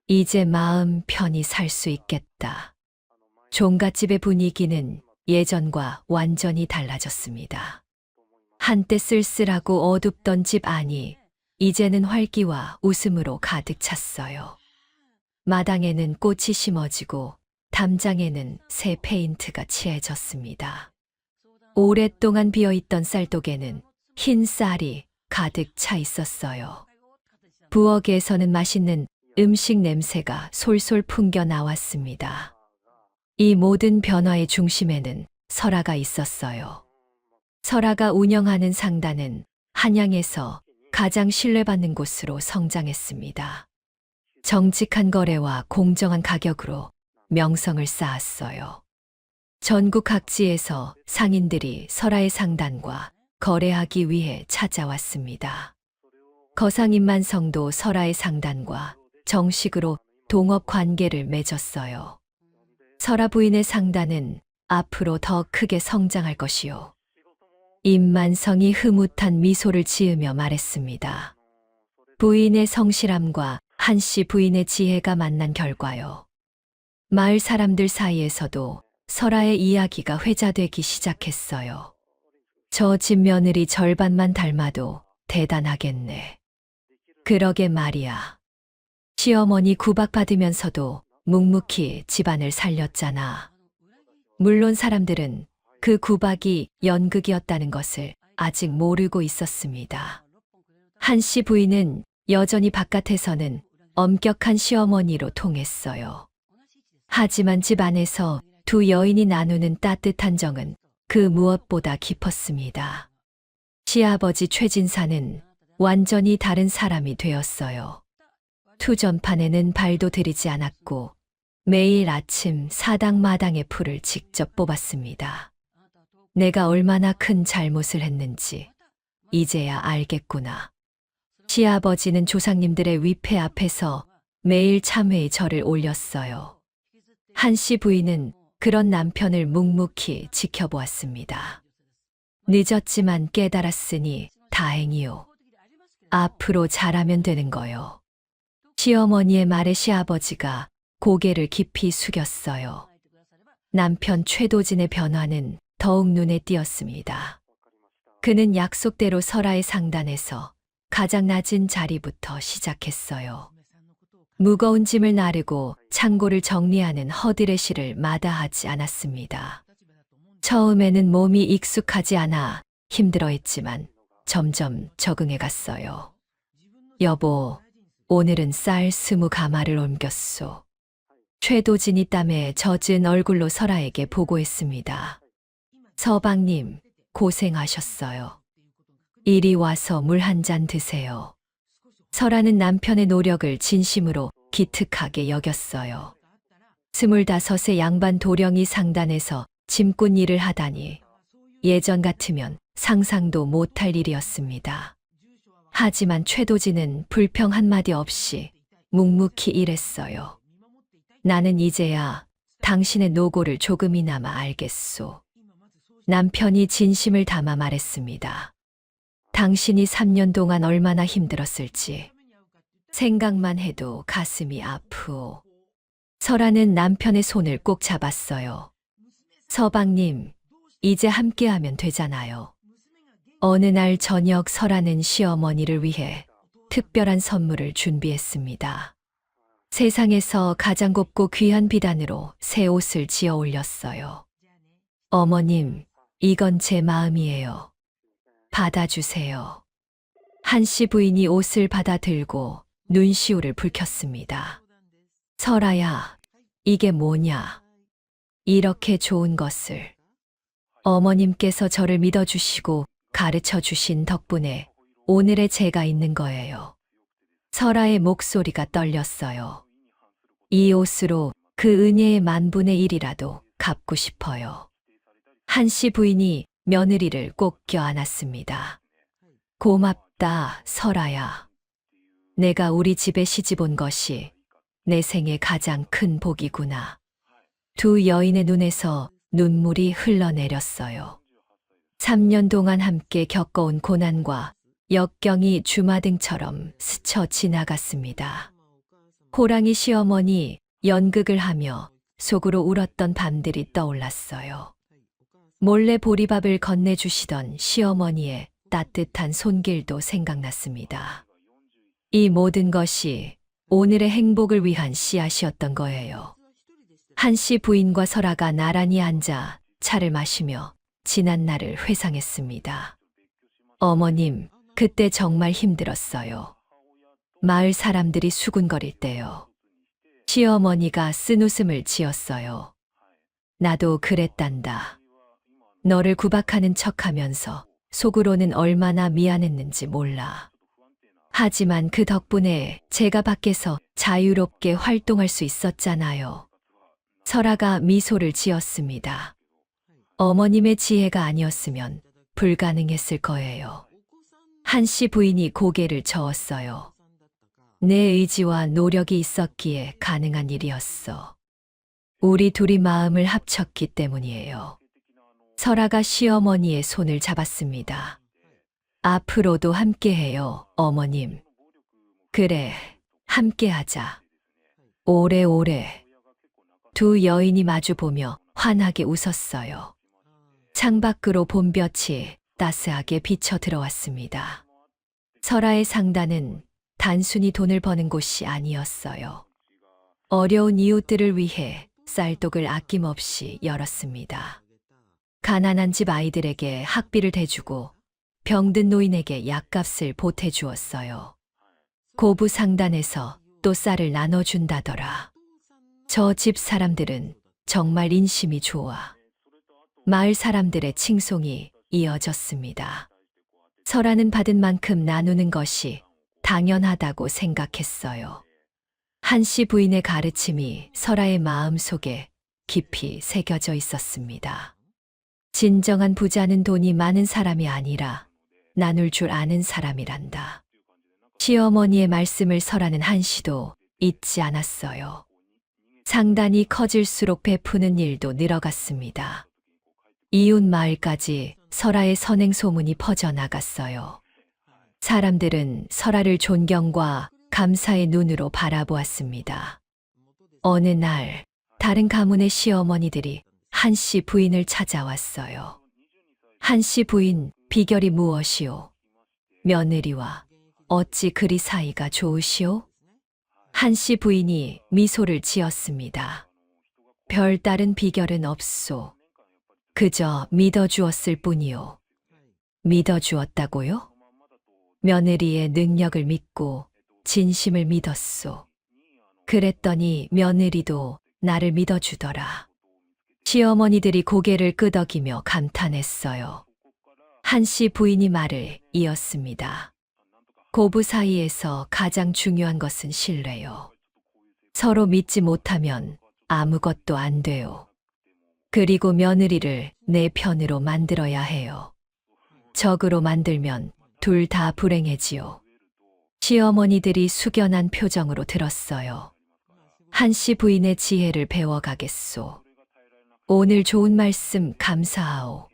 이제 마음 편히 살 수 있겠다. 종갓집의 분위기는 예전과 완전히 달라졌습니다. 한때 쓸쓸하고 어둡던 집 안이 이제는 활기와 웃음으로 가득 찼어요. 마당에는 꽃이 심어지고 담장에는 새 페인트가 칠해졌습니다. 오랫동안 비어있던 쌀독에는 흰 쌀이 가득 차 있었어요. 부엌에서는 맛있는 음식 냄새가 솔솔 풍겨 나왔습니다. 이 모든 변화의 중심에는 설아가 있었어요. 설아가 운영하는 상단은 한양에서 가장 신뢰받는 곳으로 성장했습니다. 정직한 거래와 공정한 가격으로 명성을 쌓았어요. 전국 각지에서 상인들이 설아의 상단과 거래하기 위해 찾아왔습니다. 거상인만성도 설아의 상단과 정식으로 동업 관계를 맺었어요. 설아 부인의 상단은 앞으로 더 크게 성장할 것이요. 임만성이 흐뭇한 미소를 지으며 말했습니다. 부인의 성실함과 한씨 부인의 지혜가 만난 결과요. 마을 사람들 사이에서도 설아의 이야기가 회자되기 시작했어요. 저 집 며느리 절반만 닮아도 대단하겠네. 그러게 말이야. 시어머니 구박받으면서도 묵묵히 집안을 살렸잖아. 물론 사람들은 그 구박이 연극이었다는 것을 아직 모르고 있었습니다. 한씨 부인은 여전히 바깥에서는 엄격한 시어머니로 통했어요. 하지만 집 안에서 두 여인이 나누는 따뜻한 정은 그 무엇보다 깊었습니다. 시아버지 최진사는 완전히 다른 사람이 되었어요. 투전판에는 발도 들이지 않았고 매일 아침 사당마당의 풀을 직접 뽑았습니다. 내가 얼마나 큰 잘못을 했는지 이제야 알겠구나. 시아버지는 조상님들의 위패 앞에서 매일 참회의 절을 올렸어요. 한씨 부인은 그런 남편을 묵묵히 지켜보았습니다. 늦었지만 깨달았으니 다행이요. 앞으로 잘하면 되는 거요. 시어머니의 말에 시아버지가 고개를 깊이 숙였어요. 남편 최도진의 변화는 더욱 눈에 띄었습니다. 그는 약속대로 설아의 상단에서 가장 낮은 자리부터 시작했어요. 무거운 짐을 나르고 창고를 정리하는 허들의 일을 마다하지 않았습니다. 처음에는 몸이 익숙하지 않아 힘들어했지만 점점 적응해 갔어요. 여보, 오늘은 쌀 20가마를 옮겼소. 최도진이 땀에 젖은 얼굴로 설아에게 보고했습니다. 서방님, 고생하셨어요. 이리 와서 물 한 잔 드세요. 설아는 남편의 노력을 진심으로 기특하게 여겼어요. 25의 양반 도령이 상단에서 짐꾼 일을 하다니 예전 같으면 상상도 못할 일이었습니다. 하지만 최도진은 불평 한마디 없이 묵묵히 일했어요. 나는 이제야 당신의 노고를 조금이나마 알겠소. 남편이 진심을 담아 말했습니다. 당신이 3년 동안 얼마나 힘들었을지 생각만 해도 가슴이 아프오. 설아는 남편의 손을 꼭 잡았어요. 서방님, 이제 함께하면 되잖아요. 어느 날 저녁 설아는 시어머니를 위해 특별한 선물을 준비했습니다. 세상에서 가장 곱고 귀한 비단으로 새 옷을 지어 올렸어요. 어머님, 이건 제 마음이에요. 받아주세요. 한씨 부인이 옷을 받아 들고 눈시울을 붉혔습니다. 설아야, 이게 뭐냐? 이렇게 좋은 것을. 어머님께서 저를 믿어주시고 가르쳐 주신 덕분에 오늘의 제가 있는 거예요. 설아의 목소리가 떨렸어요. 이 옷으로 그 은혜의 만분의 1이라도 갚고 싶어요. 한씨 부인이 며느리를 꼭 껴안았습니다. 고맙다, 설아야. 내가 우리 집에 시집 온 것이 내 생의 가장 큰 복이구나. 두 여인의 눈에서 눈물이 흘러내렸어요. 3년 동안 함께 겪어온 고난과 역경이 주마등처럼 스쳐 지나갔습니다. 호랑이 시어머니 연극을 하며 속으로 울었던 밤들이 떠올랐어요. 몰래 보리밥을 건네주시던 시어머니의 따뜻한 손길도 생각났습니다. 이 모든 것이 오늘의 행복을 위한 씨앗이었던 거예요. 한씨 부인과 설아가 나란히 앉아 차를 마시며 지난 날을 회상했습니다. 어머님, 그때 정말 힘들었어요. 마을 사람들이 수군거릴 때요. 시어머니가 쓴웃음을 지었어요. 나도 그랬단다. 너를 구박하는 척하면서 속으로는 얼마나 미안했는지 몰라. 하지만 그 덕분에 제가 밖에서 자유롭게 활동할 수 있었잖아요. 설아가 미소를 지었습니다. 어머님의 지혜가 아니었으면 불가능했을 거예요. 한씨 부인이 고개를 저었어요. 내 의지와 노력이 있었기에 가능한 일이었어. 우리 둘이 마음을 합쳤기 때문이에요. 설아가 시어머니의 손을 잡았습니다. 앞으로도 함께해요, 어머님. 그래, 함께하자. 오래오래. 두 여인이 마주보며 환하게 웃었어요. 창밖으로 봄볕이 따스하게 비쳐 들어왔습니다. 설아의 상단은 단순히 돈을 버는 곳이 아니었어요. 어려운 이웃들을 위해 쌀독을 아낌없이 열었습니다. 가난한 집 아이들에게 학비를 대주고 병든 노인에게 약값을 보태주었어요. 고부 상단에서 또 쌀을 나눠준다더라. 저 집 사람들은 정말 인심이 좋아. 마을 사람들의 칭송이 이어졌습니다. 설아는 받은 만큼 나누는 것이 당연하다고 생각했어요. 한씨 부인의 가르침이 설아의 마음 속에 깊이 새겨져 있었습니다. 진정한 부자는 돈이 많은 사람이 아니라 나눌 줄 아는 사람이란다. 시어머니의 말씀을 설아는 한시도 잊지 않았어요. 상단이 커질수록 베푸는 일도 늘어갔습니다. 이웃 마을까지 설아의 선행 소문이 퍼져나갔어요. 사람들은 설아를 존경과 감사의 눈으로 바라보았습니다. 어느 날 다른 가문의 시어머니들이 한씨 부인을 찾아왔어요. 한씨 부인, 비결이 무엇이오? 며느리와 어찌 그리 사이가 좋으시오? 한씨 부인이 미소를 지었습니다. 별다른 비결은 없소. 그저 믿어주었을 뿐이오. 믿어주었다고요? 며느리의 능력을 믿고 진심을 믿었소. 그랬더니 며느리도 나를 믿어주더라. 시어머니들이 고개를 끄덕이며 감탄했어요. 한씨 부인이 말을 이었습니다. 고부 사이에서 가장 중요한 것은 신뢰요. 서로 믿지 못하면 아무것도 안 돼요. 그리고 며느리를 내 편으로 만들어야 해요. 적으로 만들면 둘 다 불행해지요. 시어머니들이 숙연한 표정으로 들었어요. 한씨 부인의 지혜를 배워가겠소. 오늘 좋은 말씀 감사하오.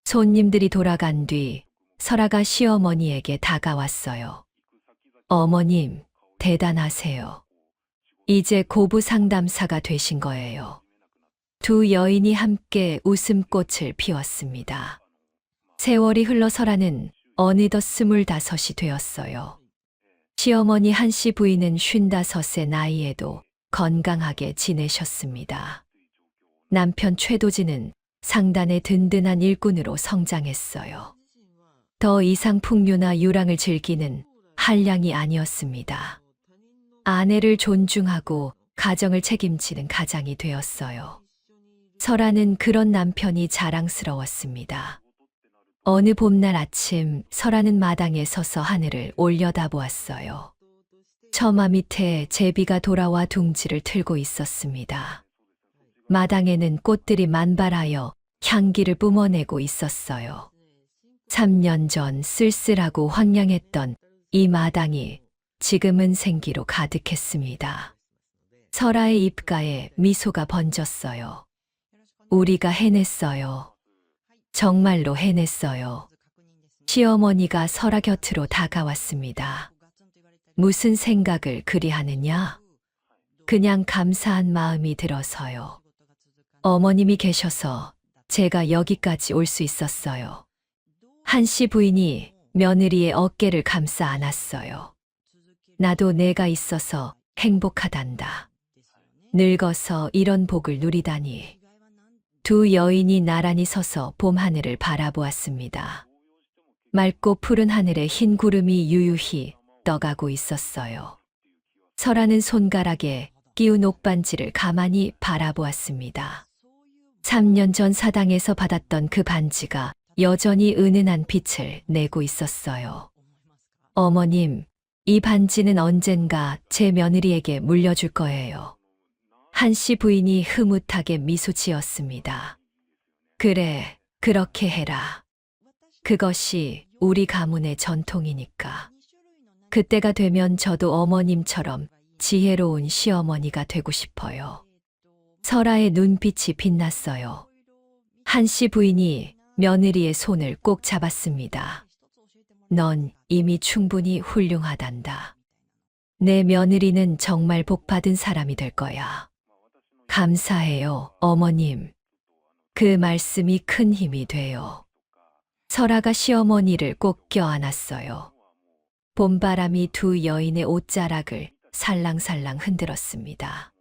손님들이 돌아간 뒤 설아가 시어머니에게 다가왔어요. 어머님, 대단하세요. 이제 고부 상담사가 되신 거예요. 두 여인이 함께 웃음꽃을 피웠습니다. 세월이 흘러 설아는 어느덧 25이 되었어요. 시어머니 한씨 부인은 55의 나이에도 건강하게 지내셨습니다. 남편 최도진은 상단의 든든한 일꾼으로 성장했어요. 더 이상 풍류나 유랑을 즐기는 한량이 아니었습니다. 아내를 존중하고 가정을 책임지는 가장이 되었어요. 설아는 그런 남편이 자랑스러웠습니다. 어느 봄날 아침 설아는 마당에 서서 하늘을 올려다보았어요. 처마 밑에 제비가 돌아와 둥지를 틀고 있었습니다. 마당에는 꽃들이 만발하여 향기를 뿜어내고 있었어요. 3년 전 쓸쓸하고 황량했던 이 마당이 지금은 생기로 가득했습니다. 설아의 입가에 미소가 번졌어요. 우리가 해냈어요. 정말로 해냈어요. 시어머니가 설아 곁으로 다가왔습니다. 무슨 생각을 그리 하느냐? 그냥 감사한 마음이 들어서요. 어머님이 계셔서 제가 여기까지 올 수 있었어요. 한씨 부인이 며느리의 어깨를 감싸 안았어요. 나도 내가 있어서 행복하단다. 늙어서 이런 복을 누리다니. 두 여인이 나란히 서서 봄 하늘을 바라보았습니다. 맑고 푸른 하늘에 흰 구름이 유유히 떠가고 있었어요. 설아는 손가락에 끼운 옥반지를 가만히 바라보았습니다. 3년 전 사당에서 받았던 그 반지가 여전히 은은한 빛을 내고 있었어요. 어머님, 이 반지는 언젠가 제 며느리에게 물려줄 거예요. 한씨 부인이 흐뭇하게 미소 지었습니다. 그래, 그렇게 해라. 그것이 우리 가문의 전통이니까. 그때가 되면 저도 어머님처럼 지혜로운 시어머니가 되고 싶어요. 설아의 눈빛이 빛났어요. 한씨 부인이 며느리의 손을 꼭 잡았습니다. 넌 이미 충분히 훌륭하단다. 내 며느리는 정말 복받은 사람이 될 거야. 감사해요, 어머님. 그 말씀이 큰 힘이 돼요. 설아가 시어머니를 꼭 껴안았어요. 봄바람이 두 여인의 옷자락을 살랑살랑 흔들었습니다.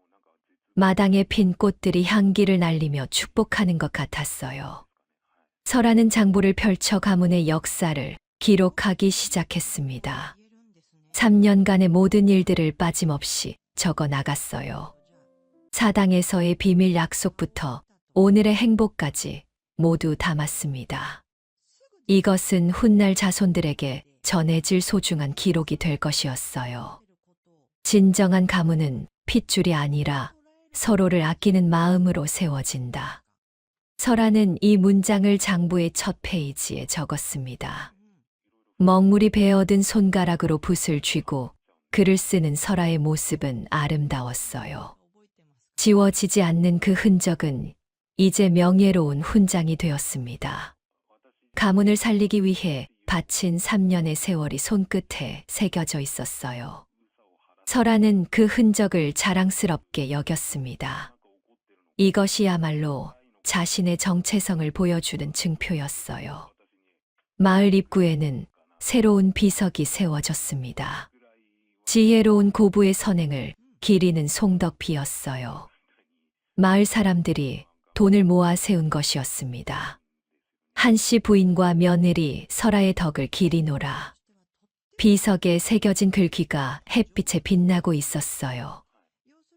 마당에 핀 꽃들이 향기를 날리며 축복하는 것 같았어요. 설아는 장부를 펼쳐 가문의 역사를 기록하기 시작했습니다. 3년간의 모든 일들을 빠짐없이 적어 나갔어요. 사당에서의 비밀 약속부터 오늘의 행복까지 모두 담았습니다. 이것은 훗날 자손들에게 전해질 소중한 기록이 될 것이었어요. 진정한 가문은 핏줄이 아니라 서로를 아끼는 마음으로 세워진다. 설아는 이 문장을 장부의 첫 페이지에 적었습니다. 먹물이 베어든 손가락으로 붓을 쥐고 글을 쓰는 설아의 모습은 아름다웠어요. 지워지지 않는 그 흔적은 이제 명예로운 훈장이 되었습니다. 가문을 살리기 위해 바친 3년의 세월이 손끝에 새겨져 있었어요. 설아는 그 흔적을 자랑스럽게 여겼습니다. 이것이야말로 자신의 정체성을 보여주는 증표였어요. 마을 입구에는 새로운 비석이 세워졌습니다. 지혜로운 고부의 선행을 기리는 송덕비였어요. 마을 사람들이 돈을 모아 세운 것이었습니다. 한씨 부인과 며느리 설아의 덕을 기리노라. 비석에 새겨진 글귀가 햇빛에 빛나고 있었어요.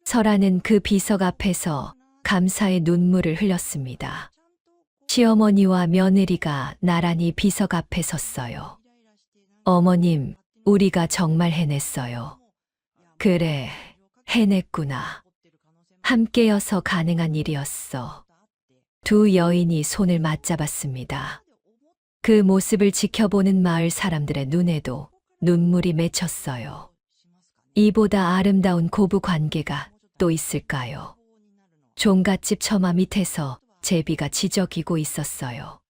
설아는 그 비석 앞에서 감사의 눈물을 흘렸습니다. 시어머니와 며느리가 나란히 비석 앞에 섰어요. 어머님, 우리가 정말 해냈어요. 그래, 해냈구나. 함께여서 가능한 일이었어. 두 여인이 손을 맞잡았습니다. 그 모습을 지켜보는 마을 사람들의 눈에도 눈물이 맺혔어요. 이보다 아름다운 고부 관계가 또 있을까요? 종갓집 처마 밑에서 제비가 지저귀고 있었어요.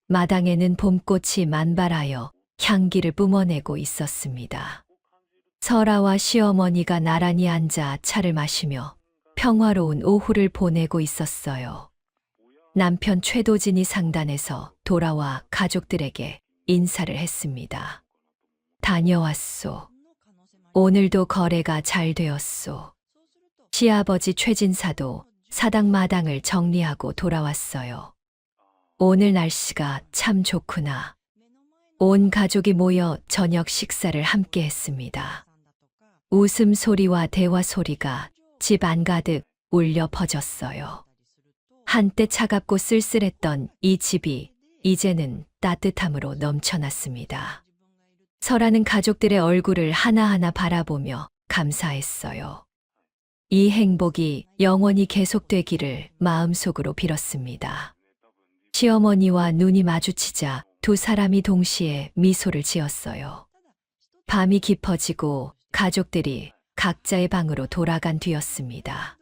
마당에는 봄꽃이 만발하여 향기를 뿜어내고 있었습니다. 설아와 시어머니가 나란히 앉아 차를 마시며 평화로운 오후를 보내고 있었어요. 남편 최도진이 상단에서 돌아와 가족들에게 인사를 했습니다. 다녀왔소. 오늘도 거래가 잘 되었소. 시아버지 최진사도 사당 마당을 정리하고 돌아왔어요. 오늘 날씨가 참 좋구나. 온 가족이 모여 저녁 식사를 함께 했습니다. 웃음소리와 대화소리가 집 안가득 울려 퍼졌어요. 한때 차갑고 쓸쓸했던 이 집이 이제는 따뜻함으로 넘쳐났습니다. 설아는 가족들의 얼굴을 하나하나 바라보며 감사했어요. 이 행복이 영원히 계속되기를 마음속으로 빌었습니다. 시어머니와 눈이 마주치자 두 사람이 동시에 미소를 지었어요. 밤이 깊어지고 가족들이 각자의 방으로 돌아간 뒤였습니다.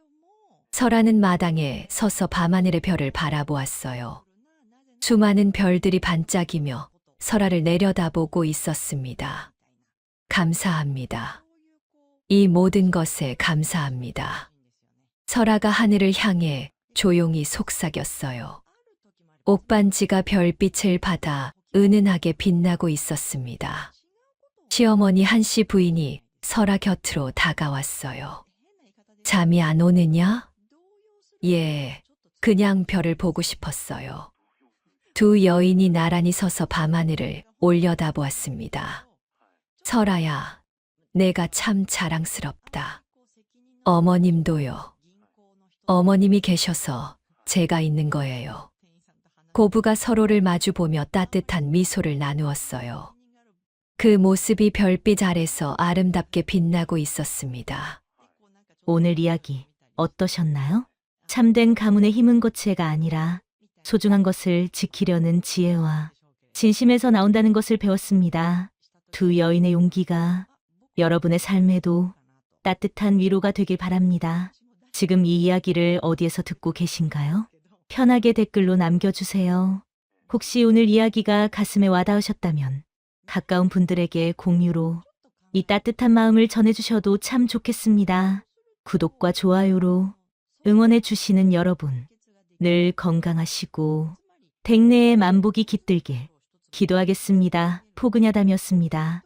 설아는 마당에 서서 밤하늘의 별을 바라보았어요. 수많은 별들이 반짝이며 설아를 내려다보고 있었습니다. 감사합니다. 이 모든 것에 감사합니다. 설아가 하늘을 향해 조용히 속삭였어요. 옥반지가 별빛을 받아 은은하게 빛나고 있었습니다. 시어머니 한씨 부인이 설아 곁으로 다가왔어요. 잠이 안 오느냐? 예, 그냥 별을 보고 싶었어요. 두 여인이 나란히 서서 밤하늘을 올려다보았습니다. 설아야, 내가 참 자랑스럽다. 어머님도요. 어머님이 계셔서 제가 있는 거예요. 고부가 서로를 마주보며 따뜻한 미소를 나누었어요. 그 모습이 별빛 아래서 아름답게 빛나고 있었습니다. 오늘 이야기 어떠셨나요? 참된 가문의 힘은 거체가 아니라 소중한 것을 지키려는 지혜와 진심에서 나온다는 것을 배웠습니다. 두 여인의 용기가 여러분의 삶에도 따뜻한 위로가 되길 바랍니다. 지금 이 이야기를 어디에서 듣고 계신가요? 편하게 댓글로 남겨주세요. 혹시 오늘 이야기가 가슴에 와닿으셨다면 가까운 분들에게 공유로 이 따뜻한 마음을 전해주셔도 참 좋겠습니다. 구독과 좋아요로 응원해 주시는 여러분, 늘 건강하시고 댁내의 만복이 깃들길 기도하겠습니다. 포근야담이었습니다.